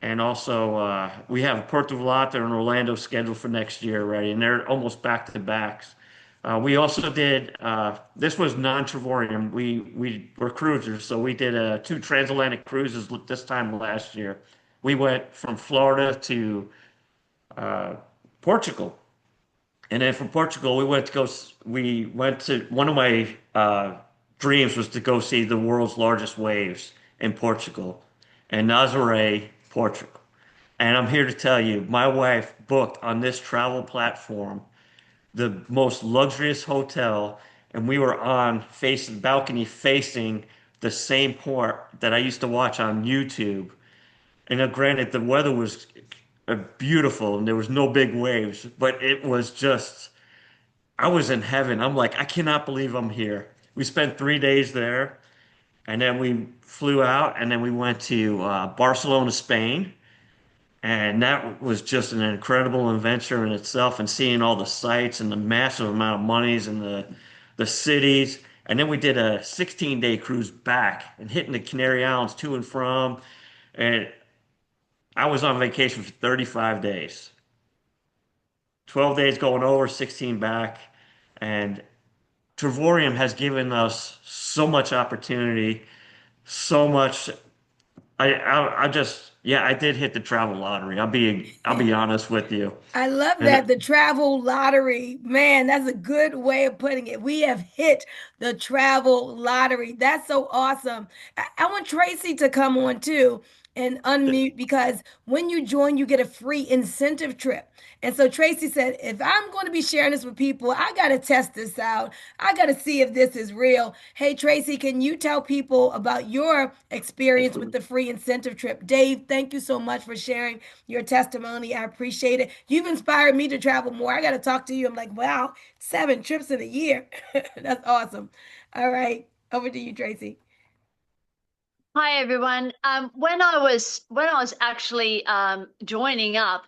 and also we have Puerto Vallarta and Orlando scheduled for next year already, and they're almost back to backs. We also did this was non-Travorium. We were cruisers, so we did 2 transatlantic cruises this time last year. We went from Florida to uh, Portugal, and then from Portugal, we went to one of my dreams was to go see the world's largest waves in Portugal, in Nazaré, Portugal. And I'm here to tell you, my wife booked on this travel platform the most luxurious hotel, and we were on facing balcony facing the same port that I used to watch on YouTube. And granted, the weather was beautiful and there was no big waves, but it was just I was in heaven. I'm like, I cannot believe I'm here. We spent 3 days there, and then we flew out, and then we went to Barcelona, Spain, and that was just an incredible adventure in itself. And seeing all the sights and the massive amount of monies and the cities. And then we did a 16-day cruise back and hitting the Canary Islands to and from. And I was on vacation for 35 days, 12 days going over, 16 back, and Travorium has given us so much opportunity, so much. I just, yeah, I did hit the travel lottery. I'll be honest with you. I love And that. The travel lottery, man, that's a good way of putting it. We have hit the travel lottery. That's so awesome. I want Tracy to come on too and unmute because when you join, you get a free incentive trip. And so Tracy said, if I'm going to be sharing this with people, I got to test this out. I got to see if this is real. Hey, Tracy, can you tell people about your experience with the free incentive trip? Dave, thank you so much for sharing your testimony. I appreciate it. You've inspired me to travel more. I got to talk to you. I'm like, wow, 7 trips in a year. That's awesome. All right. Over to you, Tracy. Hi everyone. When I was actually joining up,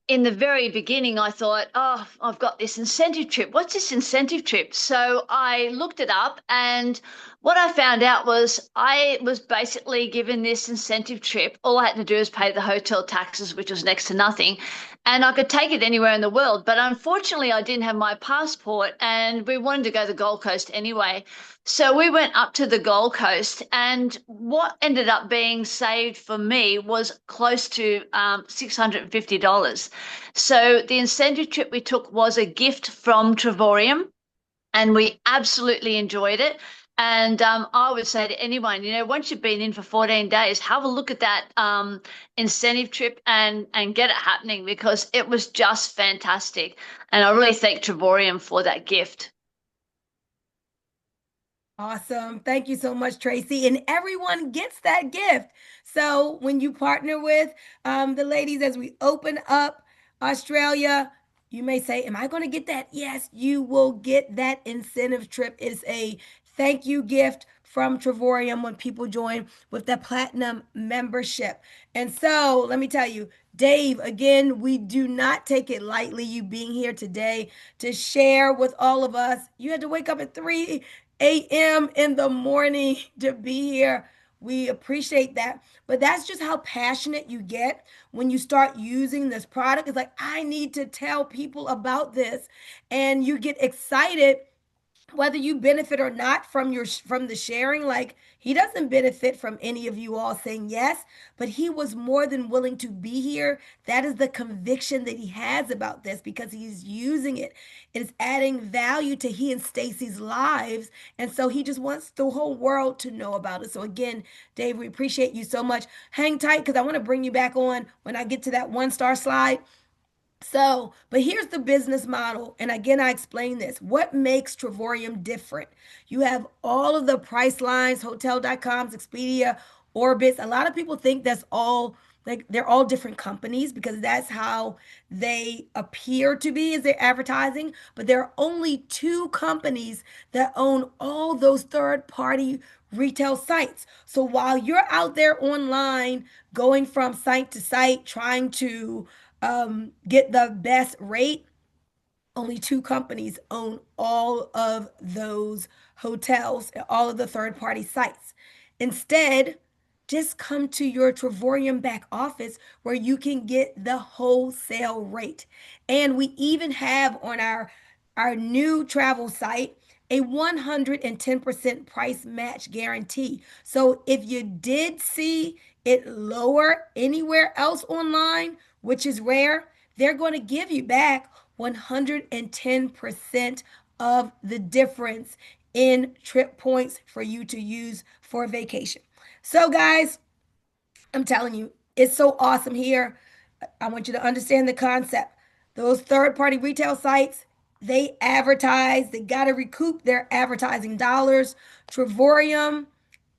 in the very beginning, I thought, oh, I've got this incentive trip. What's this incentive trip? So I looked it up, and what I found out was I was basically given this incentive trip. All I had to do was pay the hotel taxes, which was next to nothing, and I could take it anywhere in the world. But unfortunately, I didn't have my passport, and we wanted to go to the Gold Coast anyway. So we went up to the Gold Coast, and what ended up being saved for me was close to $650. So the incentive trip we took was a gift from Travorium, and we absolutely enjoyed it. And I would say to anyone, once you've been in for 14 days, have a look at that incentive trip and get it happening because it was just fantastic. And I really thank Travorium for that gift. Awesome. Thank you so much, Tracy. And everyone gets that gift. So when you partner with the ladies as we open up Australia, you may say, am I going to get that? Yes, you will get that incentive trip. It's a thank you gift from Travorium when people join with the platinum membership. And so let me tell you, Dave, again, we do not take it lightly, you being here today to share with all of us. You had to wake up at 3 a.m. in the morning to be here. We appreciate that. But that's just how passionate you get when you start using this product. It's like, I need to tell people about this. And you get excited whether you benefit or not from the sharing. Like, he doesn't benefit from any of you all saying yes, but he was more than willing to be here. That is the conviction that he has about this because he's using it. It's adding value to he and Stacy's lives, and so he just wants the whole world to know about it. So again, Dave, we appreciate you so much. Hang tight because I want to bring you back on when I get to that 1 star slide. So, but here's the business model. And again, I explain this. What makes Travorium different? You have all of the price lines, hotel.coms, Expedia, Orbitz. A lot of people think that's all like they're all different companies because that's how they appear to be as they're advertising. But there are only two companies that own all those third party retail sites. So while you're out there online going from site to site trying to get the best rate, only two companies own all of those hotels and all of the third party sites. Instead, just come to your Travorium back office where you can get the wholesale rate. And we even have on our new travel site a 110% price match guarantee. So if you did see it lower anywhere else online, which is rare, they're going to give you back 110% of the difference in trip points for you to use for a vacation. So, guys, I'm telling you, it's so awesome here. I want you to understand the concept. Those third party retail sites, they advertise, they got to recoup their advertising dollars. Travorium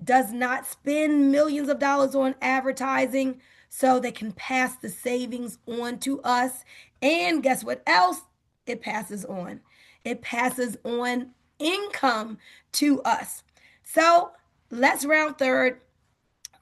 does not spend millions of dollars on advertising, so they can pass the savings on to us. And guess what else? It passes on. It passes on income to us. So let's round third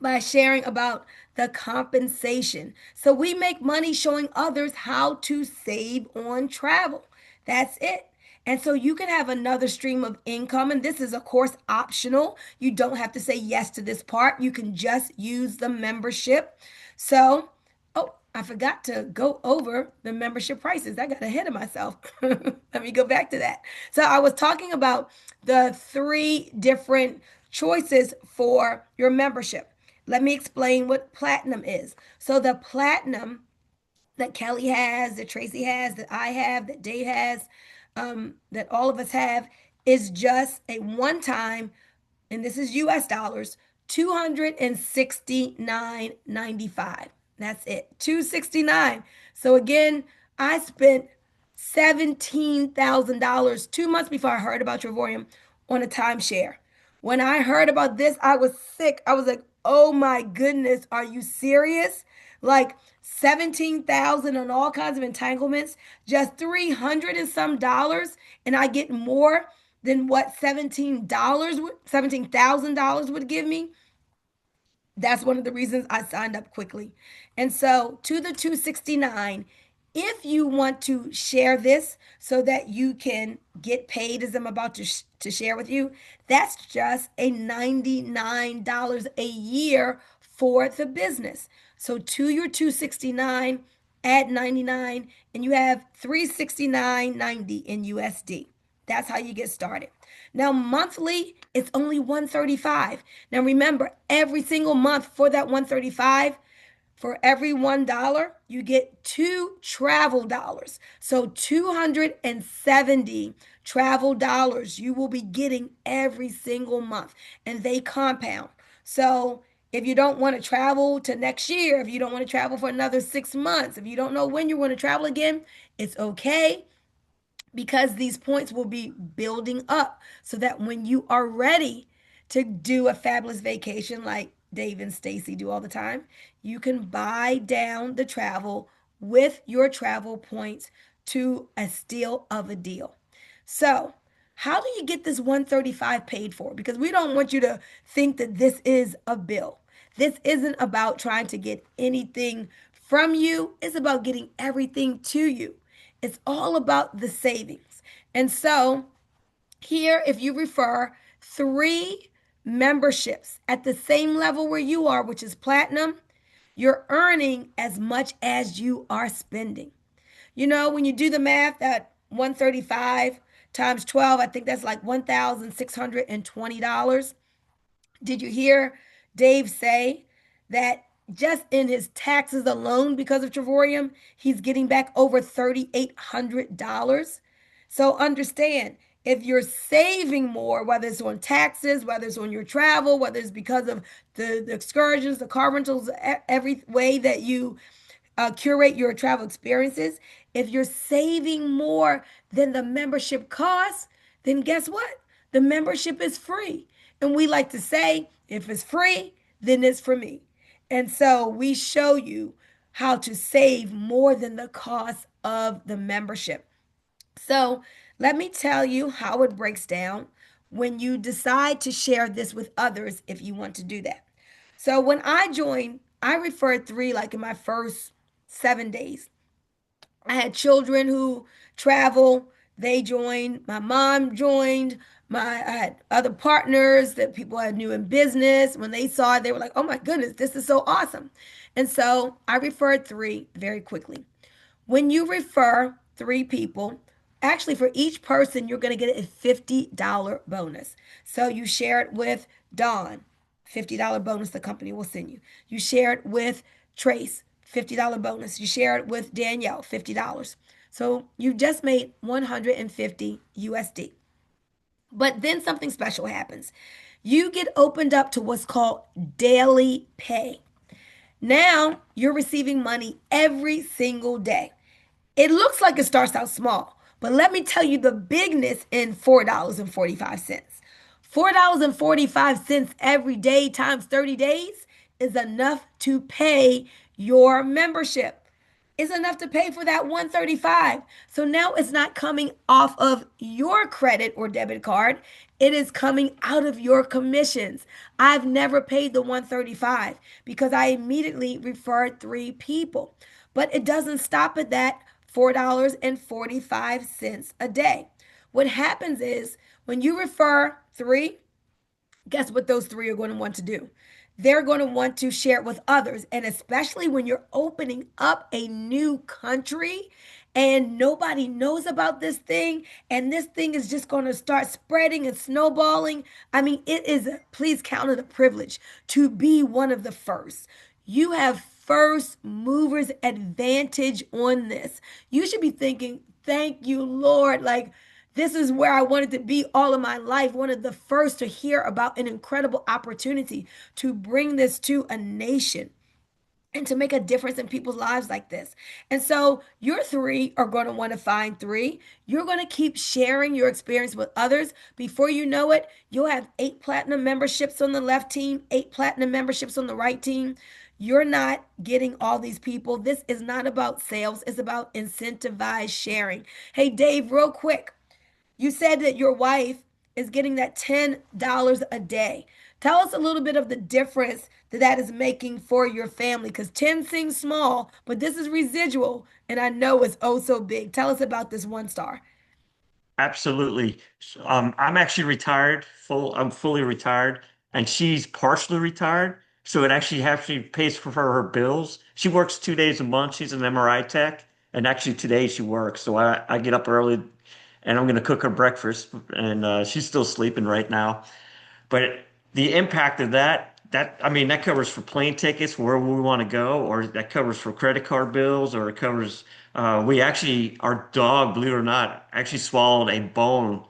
by sharing about the compensation. So we make money showing others how to save on travel. That's it. And so you can have another stream of income. And this is, of course, optional. You don't have to say yes to this part. You can just use the membership. So, oh, I forgot to go over the membership prices. I got ahead of myself. Let me go back to that. So I was talking about the three different choices for your membership. Let me explain what platinum is. So the platinum that Kelly has, that Tracy has, that I have, that Dave has, that all of us have, is just a one time, and this is US dollars, 269.95. That's it. 269. So again, I spent $17,000 2 months before I heard about Travorium on a timeshare. When I heard about this, I was sick. I was like, oh my goodness, are you serious? Like 17,000 on all kinds of entanglements, just 300 and some dollars, and I get more than what $17 $17,000 would give me. That's one of the reasons I signed up quickly. And so to the 269, if you want to share this so that you can get paid as I'm about to share with you, that's just a $99 a year for the business. So to your 269, add 99 and you have 369.90 in USD. That's how you get started. Now, monthly, it's only 135. Now, remember, every single month for that 135, for every $1, you get two travel dollars. So 270 travel dollars you will be getting every single month, and they compound. So if you don't want to travel to next year, if you don't want to travel for another 6 months, if you don't know when you want to travel again, it's okay because these points will be building up so that when you are ready to do a fabulous vacation like Dave and Stacy do all the time, you can buy down the travel with your travel points to a steal of a deal. So, how do you get this 135 paid for? Because we don't want you to think that this is a bill. This isn't about trying to get anything from you. It's about getting everything to you. It's all about the savings. And so, here, if you refer 3 memberships at the same level where you are, which is platinum, you're earning as much as you are spending. You know, when you do the math, that 135 times 12, I think that's like $1,620. Did you hear Dave say that just in his taxes alone because of Travorium, he's getting back over $3,800? So understand, if you're saving more, whether it's on taxes, whether it's on your travel, whether it's because of the excursions, the car rentals, every way that you curate your travel experiences, if you're saving more than the membership costs, then guess what? The membership is free. And we like to say, if it's free, then it's for me. And so we show you how to save more than the cost of the membership. So let me tell you how it breaks down when you decide to share this with others if you want to do that. So when I joined, I referred 3 like in my first 7 days. I had children who travel. They joined. My mom joined. I had other partners that people I knew in business. When they saw it, they were like, "Oh my goodness, this is so awesome!" And so I referred 3 very quickly. When you refer 3 people, actually for each person, you're going to get a $50 bonus. So you share it with Dawn, $50 bonus the company will send you. You share it with Trace, $50 bonus. You share it with Danielle, $50. So you just made 150 USD. But then something special happens. You get opened up to what's called daily pay. Now you're receiving money every single day. It looks like it starts out small, but let me tell you the bigness in $4.45. $4.45 every day times 30 days is enough to pay your membership. It's enough to pay for that 135. So now it's not coming off of your credit or debit card. It is coming out of your commissions. I've never paid the 135 because I immediately referred 3 people. But it doesn't stop at that $4.45 a day. What happens is when you refer 3, guess what those 3 are going to want to do? They're going to want to share it with others. And especially when you're opening up a new country and nobody knows about this thing, and this thing is just going to start spreading and snowballing. I mean, it is, please count it a privilege to be one of the first. You have first movers advantage on this. You should be thinking, thank you, Lord. Like, this is where I wanted to be all of my life. One of the first to hear about an incredible opportunity to bring this to a nation and to make a difference in people's lives like this. And so your 3 are going to want to find 3. You're going to keep sharing your experience with others. Before you know it, you'll have 8 platinum memberships on the left team, 8 platinum memberships on the right team. You're not getting all these people. This is not about sales. It's about incentivized sharing. Hey, Dave, real quick. You said that your wife is getting that $10 a day. Tell us a little bit of the difference that that is making for your family, because 10 seems small, but this is residual, and I know it's oh so big. Tell us about this one star. Absolutely. I'm actually retired, I'm fully retired, and she's partially retired. So it actually pays for her bills. She works 2 days a month. She's an MRI tech, and actually today she works. So I get up early, and I'm going to cook her breakfast, and she's still sleeping right now. But the impact of that I mean, that covers for plane tickets wherever we want to go, or that covers for credit card bills, or it covers. We actually, our dog, believe it or not, actually swallowed a bone,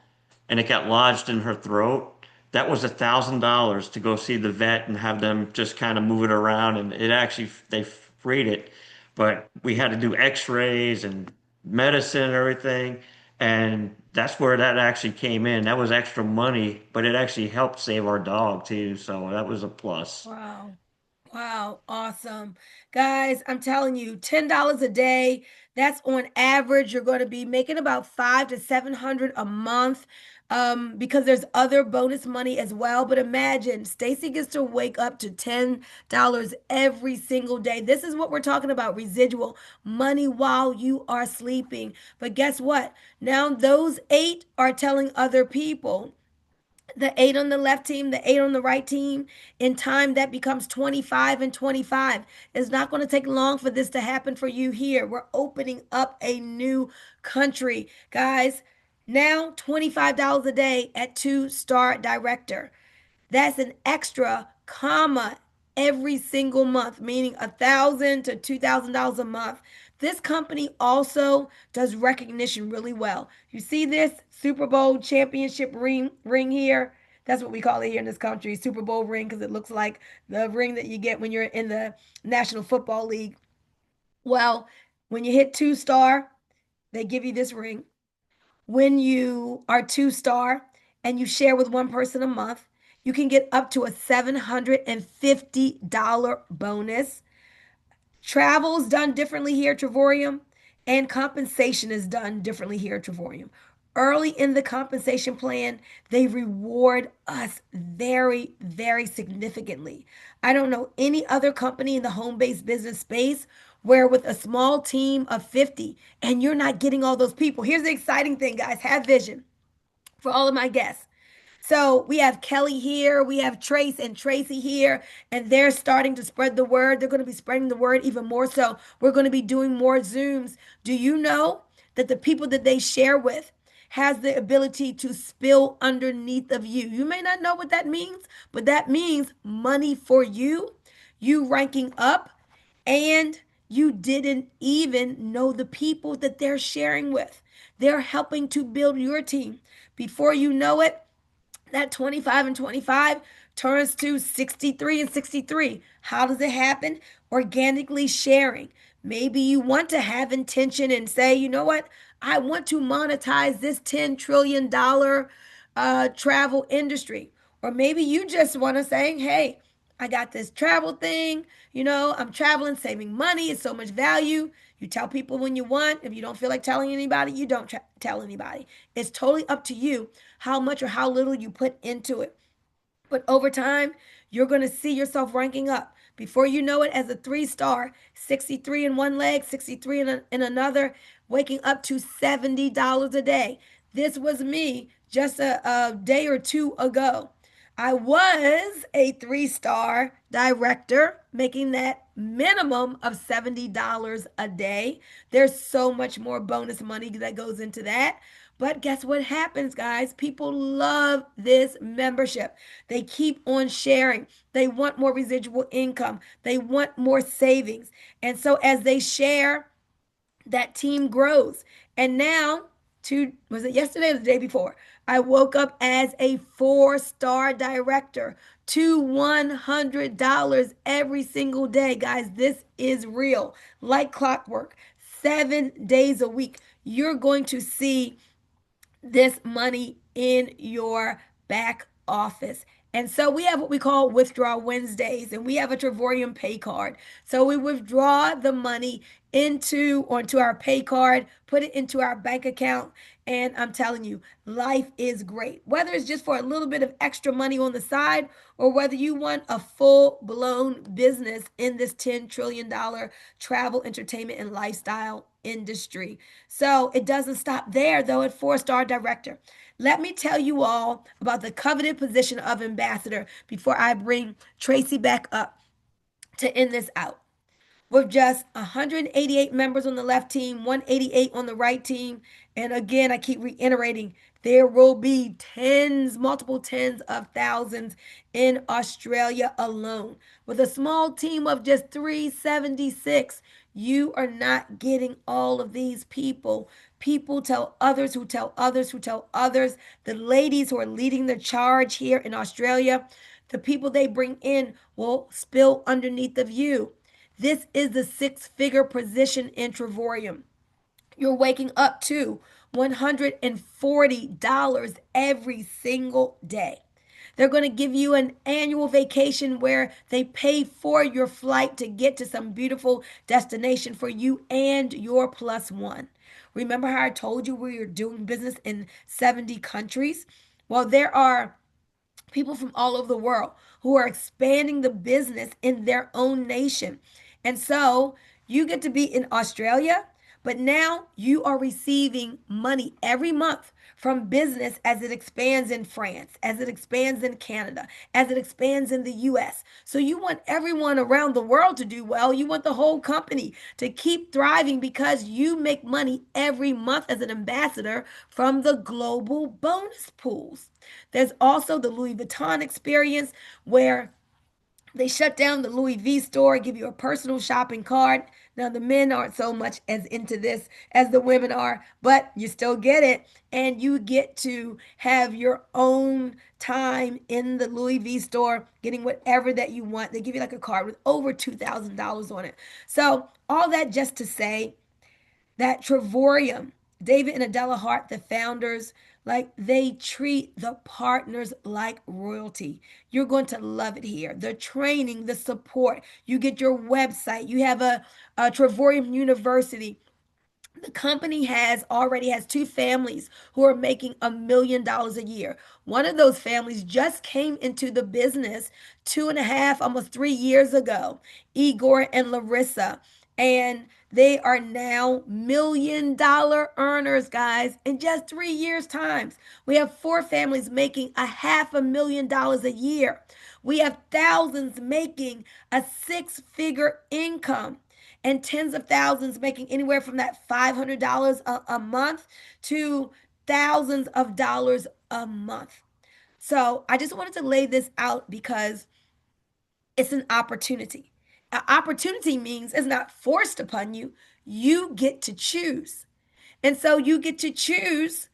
and it got lodged in her throat. That was $1,000 to go see the vet and have them just kind of move it around, and it actually they freed it, but we had to do X-rays and medicine and everything. And that's where that actually came in. That was extra money, but it actually helped save our dog too. So that was a plus. Wow. Wow, awesome. Guys, I'm telling you, $10 a day, that's on average. You're going to be making about 5 to 700 a month. Because there's other bonus money as well. But imagine Stacy gets to wake up to $10 every single day. This is what we're talking about, residual money while you are sleeping. But guess what? Now those eight are telling other people, the eight on the left team, the eight on the right team. In time, that becomes 25 and 25. It's not going to take long for this to happen for you here. We're opening up a new country, guys. Now, $25 a day at two-star director. That's an extra comma every single month, meaning $1,000 to $2,000 a month. This company also does recognition really well. You see this Super Bowl championship ring here? That's what we call it here in this country, Super Bowl ring, because it looks like the ring that you get when you're in the National Football League. Well, when you hit two-star, they give you this ring. When you are two-star and you share with one person a month, you can get up to a $750 bonus. Travel is done differently here at Travorium, and compensation is done differently here at Travorium. Early in the compensation plan, they reward us very, very significantly. I don't know any other company in the home based business space where, with a small team of 50, and you're not getting all those people. Here's the exciting thing, guys, have vision for all of my guests. So we have Kelly here, we have Trace and Tracy here, and they're starting to spread the word. They're going to be spreading the word even more so. We're going to be doing more Zooms. Do you know that the people that they share with has the ability to spill underneath of you? You may not know what that means, but that means money for you, you ranking up, and you didn't even know the people that they're sharing with. They're helping to build your team. Before you know it, that 25 and 25 turns to 63 and 63. How does it happen? Organically sharing. Maybe you want to have intention and say, you know what? I want to monetize this $10 trillion travel industry. Or maybe you just want to say, hey, I got this travel thing. I'm traveling, saving money. It's so much value. You tell people when you want. If you don't feel like telling anybody, you don't tell anybody. It's totally up to you how much or how little you put into it. But over time, you're going to see yourself ranking up. Before you know it, as a three-star, 63 in one leg, 63 in another, waking up to $70 a day. This was me just a day or two ago. I was a three-star director, making that minimum of $70 a day. There's so much more bonus money that goes into that. But guess what happens, guys? People love this membership. They keep on sharing. They want more residual income. They want more savings. And so as they share, that team grows. And now, was it yesterday or the day before? I woke up as a four-star director to $100 every single day. Guys, this is real. Like clockwork, 7 days a week. You're going to see this money in your back office. And so we have what we call withdraw Wednesdays, and we have a Travorium pay card. So we withdraw the money onto our pay card, put it into our bank account, and I'm telling you, life is great. Whether it's just for a little bit of extra money on the side, or whether you want a full-blown business in this $10 trillion travel, entertainment, and lifestyle industry. So it doesn't stop there, though, at four-star director. Let me tell you all about the coveted position of ambassador before I bring Tracy back up to end this out. With just 188 members on the left team, 188 on the right team. And again, I keep reiterating, there will be tens, multiple tens of thousands in Australia alone. With a small team of just 376, you are not getting all of these people. People tell others who tell others who tell others. The ladies who are leading the charge here in Australia, the people they bring in will spill underneath the view. This is the six-figure position in Travorium. You're waking up to $140 every single day. They're going to give you an annual vacation where they pay for your flight to get to some beautiful destination for you and your plus one. Remember how I told you we are doing business in 70 countries? Well, there are people from all over the world who are expanding the business in their own nation. And so you get to be in Australia, but now you are receiving money every month from business as it expands in France, as it expands in Canada, as it expands in the US. So you want everyone around the world to do well. You want the whole company to keep thriving because you make money every month as an ambassador from the global bonus pools. There's also the Louis Vuitton experience where they shut down the Louis V store, give you a personal shopping cart. Now, the men aren't so much as into this as the women are, but you still get it. And you get to have your own time in the Louis V store, getting whatever that you want. They give you like a card with over $2,000 on it. So, all that just to say, that Travorium, David and Adela Hart, the founders, like they treat the partners like royalty. You're going to love it here. The training, the support. You get your website. You have a Travorium University. The company has two families who are making $1 million a year. One of those families just came into the business 2.5, almost 3 years ago, Igor and Larissa. And they are now $1 million earners, guys, in just 3 years' times. We have four families making $500,000 a year. We have thousands making a six-figure income and tens of thousands making anywhere from that $500 a month to thousands of dollars a month. So I just wanted to lay this out because it's an opportunity. An opportunity means it's not forced upon you. You get to choose. And so you get to choose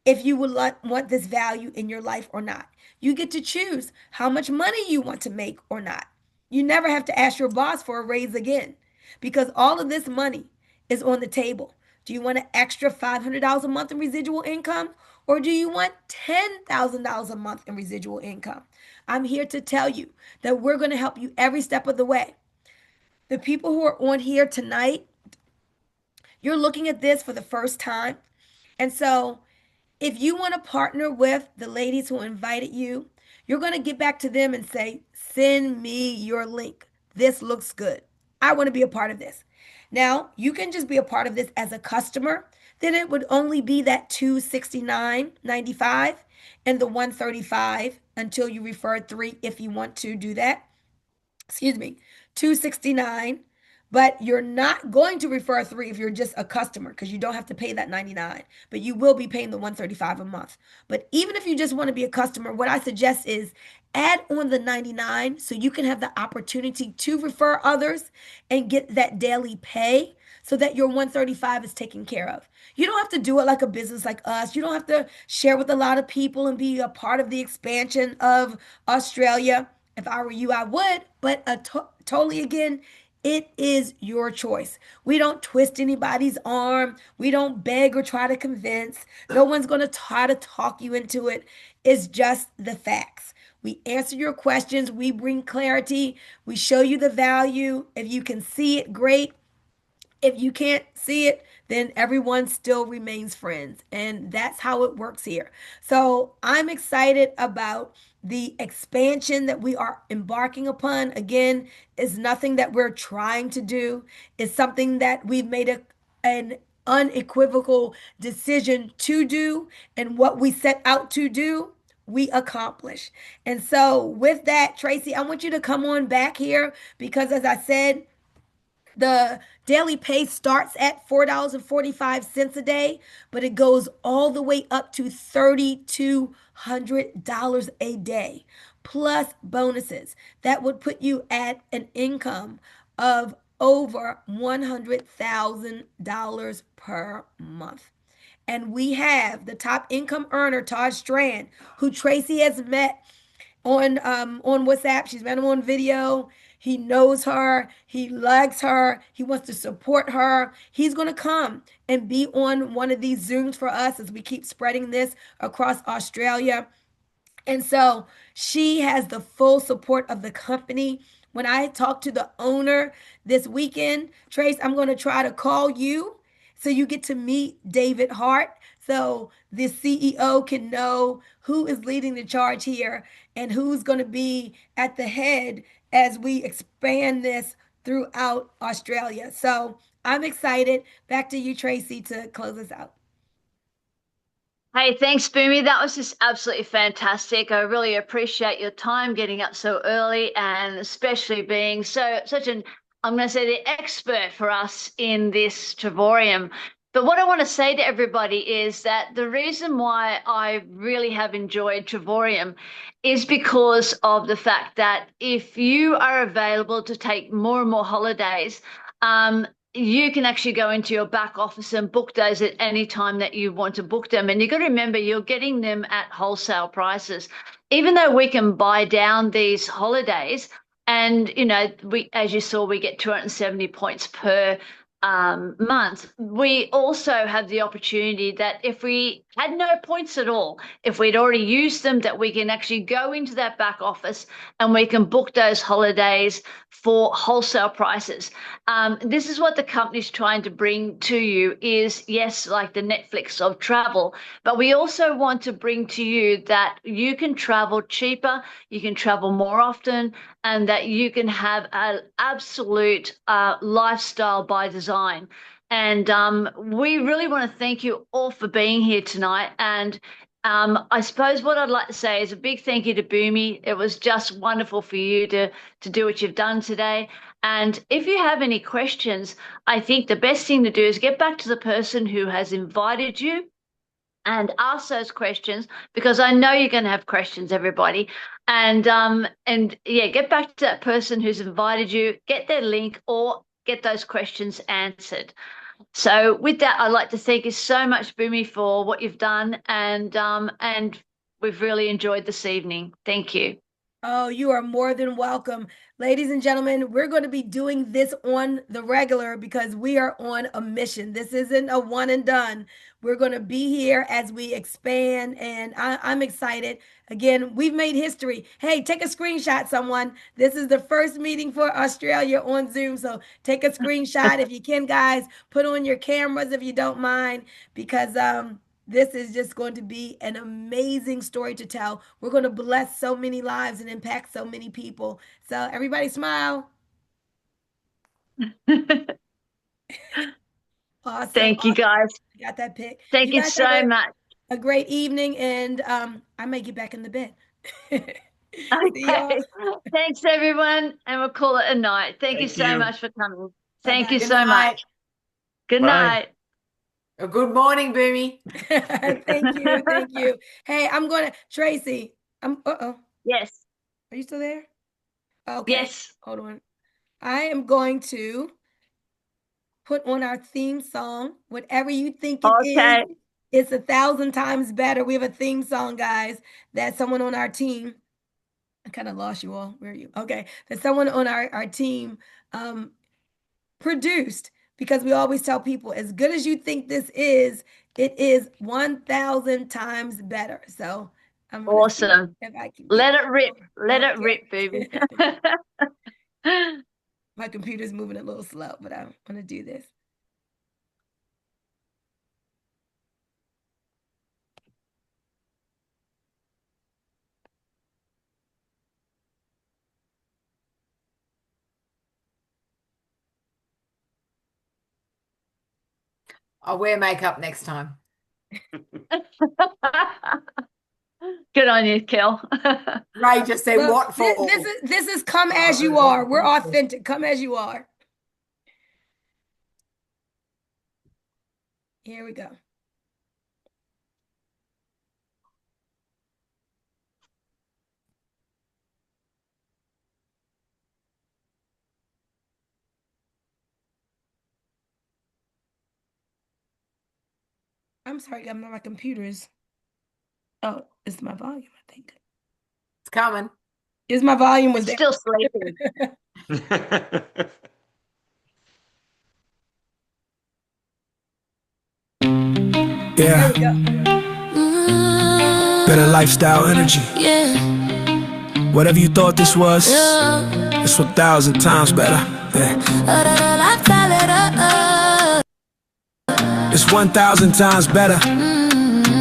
if you would want this value in your life or not. You get to choose how much money you want to make or not. You never have to ask your boss for a raise again because all of this money is on the table. Do you want an extra $500 a month in residual income or do you want $10,000 a month in residual income? I'm here to tell you that we're going to help you every step of the way. The people who are on here tonight, you're looking at this for the first time. And so if you want to partner with the ladies who invited you, you're going to get back to them and say, send me your link. This looks good. I want to be a part of this. Now, you can just be a part of this as a customer. Then it would only be that $269.95 and the $135 until you refer three if you want to do that. Excuse me, $269, but you're not going to refer three if you're just a customer because you don't have to pay that $99, but you will be paying the $135 a month. But even if you just want to be a customer, what I suggest is add on the $99 so you can have the opportunity to refer others and get that daily pay so that your $135 is taken care of. You don't have to do it like a business like us. You don't have to share with a lot of people and be a part of the expansion of Australia. If I were you, I would, but totally again, it is your choice. We don't twist anybody's arm. We don't beg or try to convince. No one's going to try to talk you into it. It's just the facts. We answer your questions. We bring clarity. We show you the value. If you can see it, great. If you can't see it, then everyone still remains friends. And that's how it works here. So I'm excited about the expansion that we are embarking upon. Again, it's nothing that we're trying to do, it's something that we've made an unequivocal decision to do. And what we set out to do, we accomplish. And so, with that, Tracy, I want you to come on back here because, as I said, the daily pay starts at $4.45 a day, but it goes all the way up to $3,200 a day, plus bonuses. That would put you at an income of over $100,000 per month. And we have the top income earner, Todd Strand, who Tracy has met on WhatsApp. She's met him on video. He knows her. He likes her. He wants to support her. He's going to come and be on one of these Zooms for us as we keep spreading this across Australia. And so she has the full support of the company. When I talk to the owner this weekend, Trace, I'm going to try to call you so you get to meet David Hart so the CEO can know who is leading the charge here and who's going to be at the head as we expand this throughout Australia. So I'm excited. Back to you, Tracy, to close us out. Hey, thanks, Boomy. That was just absolutely fantastic. I really appreciate your time getting up so early and especially being such an, I'm going to say, the expert for us in this Travorium. But what I want to say to everybody is that the reason why I really have enjoyed Travorium is because of the fact that if you are available to take more and more holidays, you can actually go into your back office and book those at any time that you want to book them. And you've got to remember, you're getting them at wholesale prices. Even though we can buy down these holidays, and we, as you saw, we get 270 points per month. We also have the opportunity that if we had no points at all, if we'd already used them, that we can actually go into that back office and we can book those holidays for wholesale prices. This is what the company's trying to bring to you is, yes, like the Netflix of travel, but we also want to bring to you that you can travel cheaper, you can travel more often, and that you can have an absolute lifestyle by design. And we really want to thank you all for being here tonight. And I suppose what I'd like to say is a big thank you to Boomy. It was just wonderful for you to do what you've done today. And if you have any questions, I think the best thing to do is get back to the person who has invited you and ask those questions, because I know you're going to have questions, everybody. And yeah, get back to that person who's invited you, get their link, or get those questions answered. So with that, I'd like to thank you so much, Boomy, for what you've done, and we've really enjoyed this evening. Thank you. Oh, you are more than welcome. Ladies and gentlemen, we're going to be doing this on the regular because we are on a mission. This isn't a one and done. We're going to be here as we expand, and I'm excited. Again, we've made history. Hey, take a screenshot, someone. This is the first meeting for Australia on Zoom, so take a screenshot if you can, guys. Put on your cameras if you don't mind, because this is just going to be an amazing story to tell. We're going to bless so many lives and impact so many people. So everybody smile. Awesome. Thank you, guys. Got that pic. Thank you Guys have so much. a great evening, and I may get back in the bed. See y'all. Okay. Thanks, everyone, and we'll call it a night. Thank you Thank so you. much for coming. Thank Bye-bye. you Good so night. much. Good Bye. night. Good morning, Boomy. Thank you. Thank you. Hey, I'm going to, Tracy, uh-oh. Yes. Are you still there? Okay. Yes. Hold on. I am going to put on our theme song, whatever you think it is. Okay. It's 1,000 times better. We have a theme song, guys, that someone on our team, I kind of lost you all. Where are you? Okay. That someone on our team produced, because we always tell people, as good as you think this is, it is 1,000 times better. So I'm going to see Awesome. if I can Let get it rip. Let it okay. rip, baby. My computer's moving a little slow, but I'm going to do this. I'll wear makeup next time. Good on you, Kel. Ray just said, Well, what for? this is come as you are. We're authentic. Come as you are. Here we go. I'm sorry, my computer is. Oh, it's my volume, I think. It's coming. Is my volume was It's still sleeping. Yeah. Better lifestyle energy. Yeah. Whatever you thought this was, it's 1,000 times better. Yeah. It's 1,000 times better.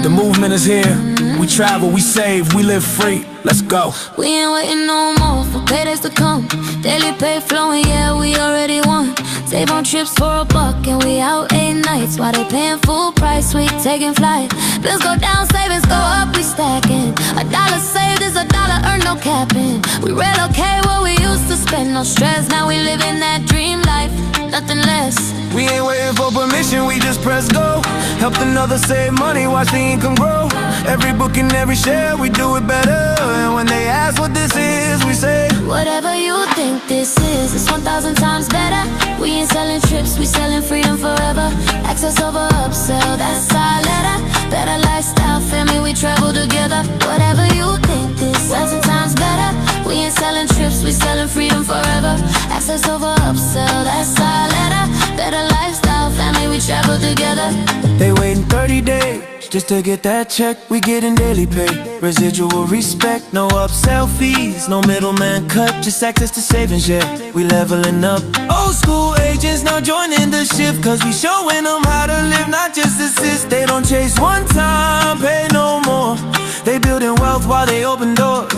The movement is here. We travel, we save, we live free. Let's go. We ain't waiting no more for paydays to come. Daily pay flowing, yeah, we already won. Save on trips for $1 and we out 8 nights. While they paying full price, we taking flight. Bills go down, savings go up, we stacking. $1 saved is $1 earned, no capping. We relocate what we used to spend, no stress. Now we living that dream life, nothing less. We ain't waiting for permission, we just press go. Helped another save money, watch the income grow. Every book and every share, we do it better. And when they ask what this is, we say whatever you think this is, it's 1,000 times better. We ain't selling trips, we selling freedom forever. Access over upsell, that's our letter. Better lifestyle, family, we travel together. Whatever you think this, 1,000 times better. We ain't selling trips, we selling freedom forever. Access over upsell, that's our letter. Better lifestyle, family, we travel together. they waiting 30 days just to get that check. We getting daily pay, residual respect. No upsell fees, no middleman cut. Just access to savings, yeah, we leveling up. Old school agents now joining the shift, cause we showing them how to live, not just assist. They don't chase one time, pay no more. They building wealth while they open doors.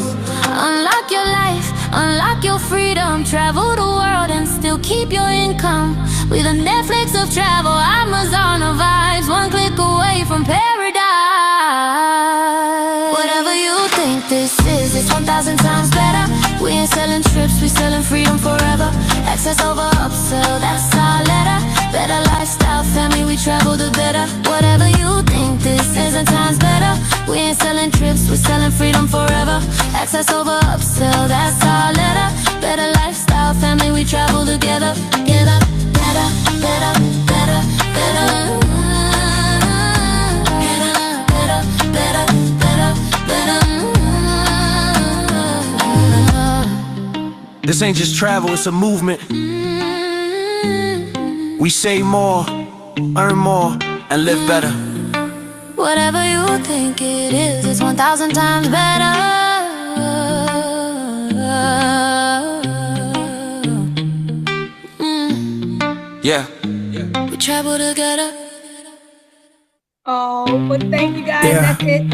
Unlock your life, unlock your freedom. Travel the world and still keep your income. With a Netflix of travel, Amazon of vibes. One click away from paradise. Whatever you think this is, it's 1,000 times better. We ain't selling trips, we selling freedom forever. Access over upsell, that's our letter. Better lifestyle, family, we travel the better. Whatever you think this is, 1,000 times better. We ain't selling trips, we selling freedom forever. Access over upsell, that's our letter. Better lifestyle, family, we travel together. Together, better, better, better, better. This ain't just travel, it's a movement. We save more, earn more, and live better. Whatever you think it is, it's 1,000 times better. Yeah. We travel together. Oh, but thank you guys. Yeah. That's it.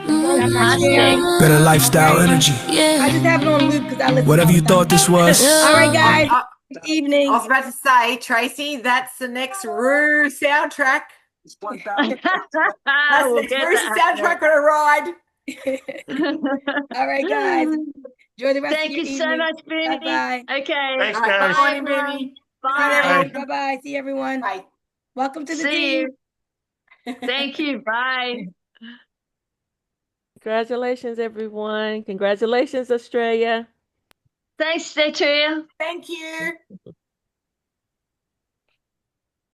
That's my share. Better lifestyle energy. Yeah. I just have it on loop because I listen. Whatever you thought this was. All right, guys. Good evening. I was about to say, Tracy, that's the next Roo soundtrack. That's the We'll next get Roo that soundtrack on a ride. All right, guys. Enjoy the rest Thank of your you so evening. much, Bunmi. Bye-bye. Okay. Thanks, All right, guys. bye, everyone. Bye. Bye-bye. See everyone. Bye. Welcome to the See team. you. Thank you. Bye. Congratulations, everyone. Congratulations, Australia. Thanks, Victoria. Thank you.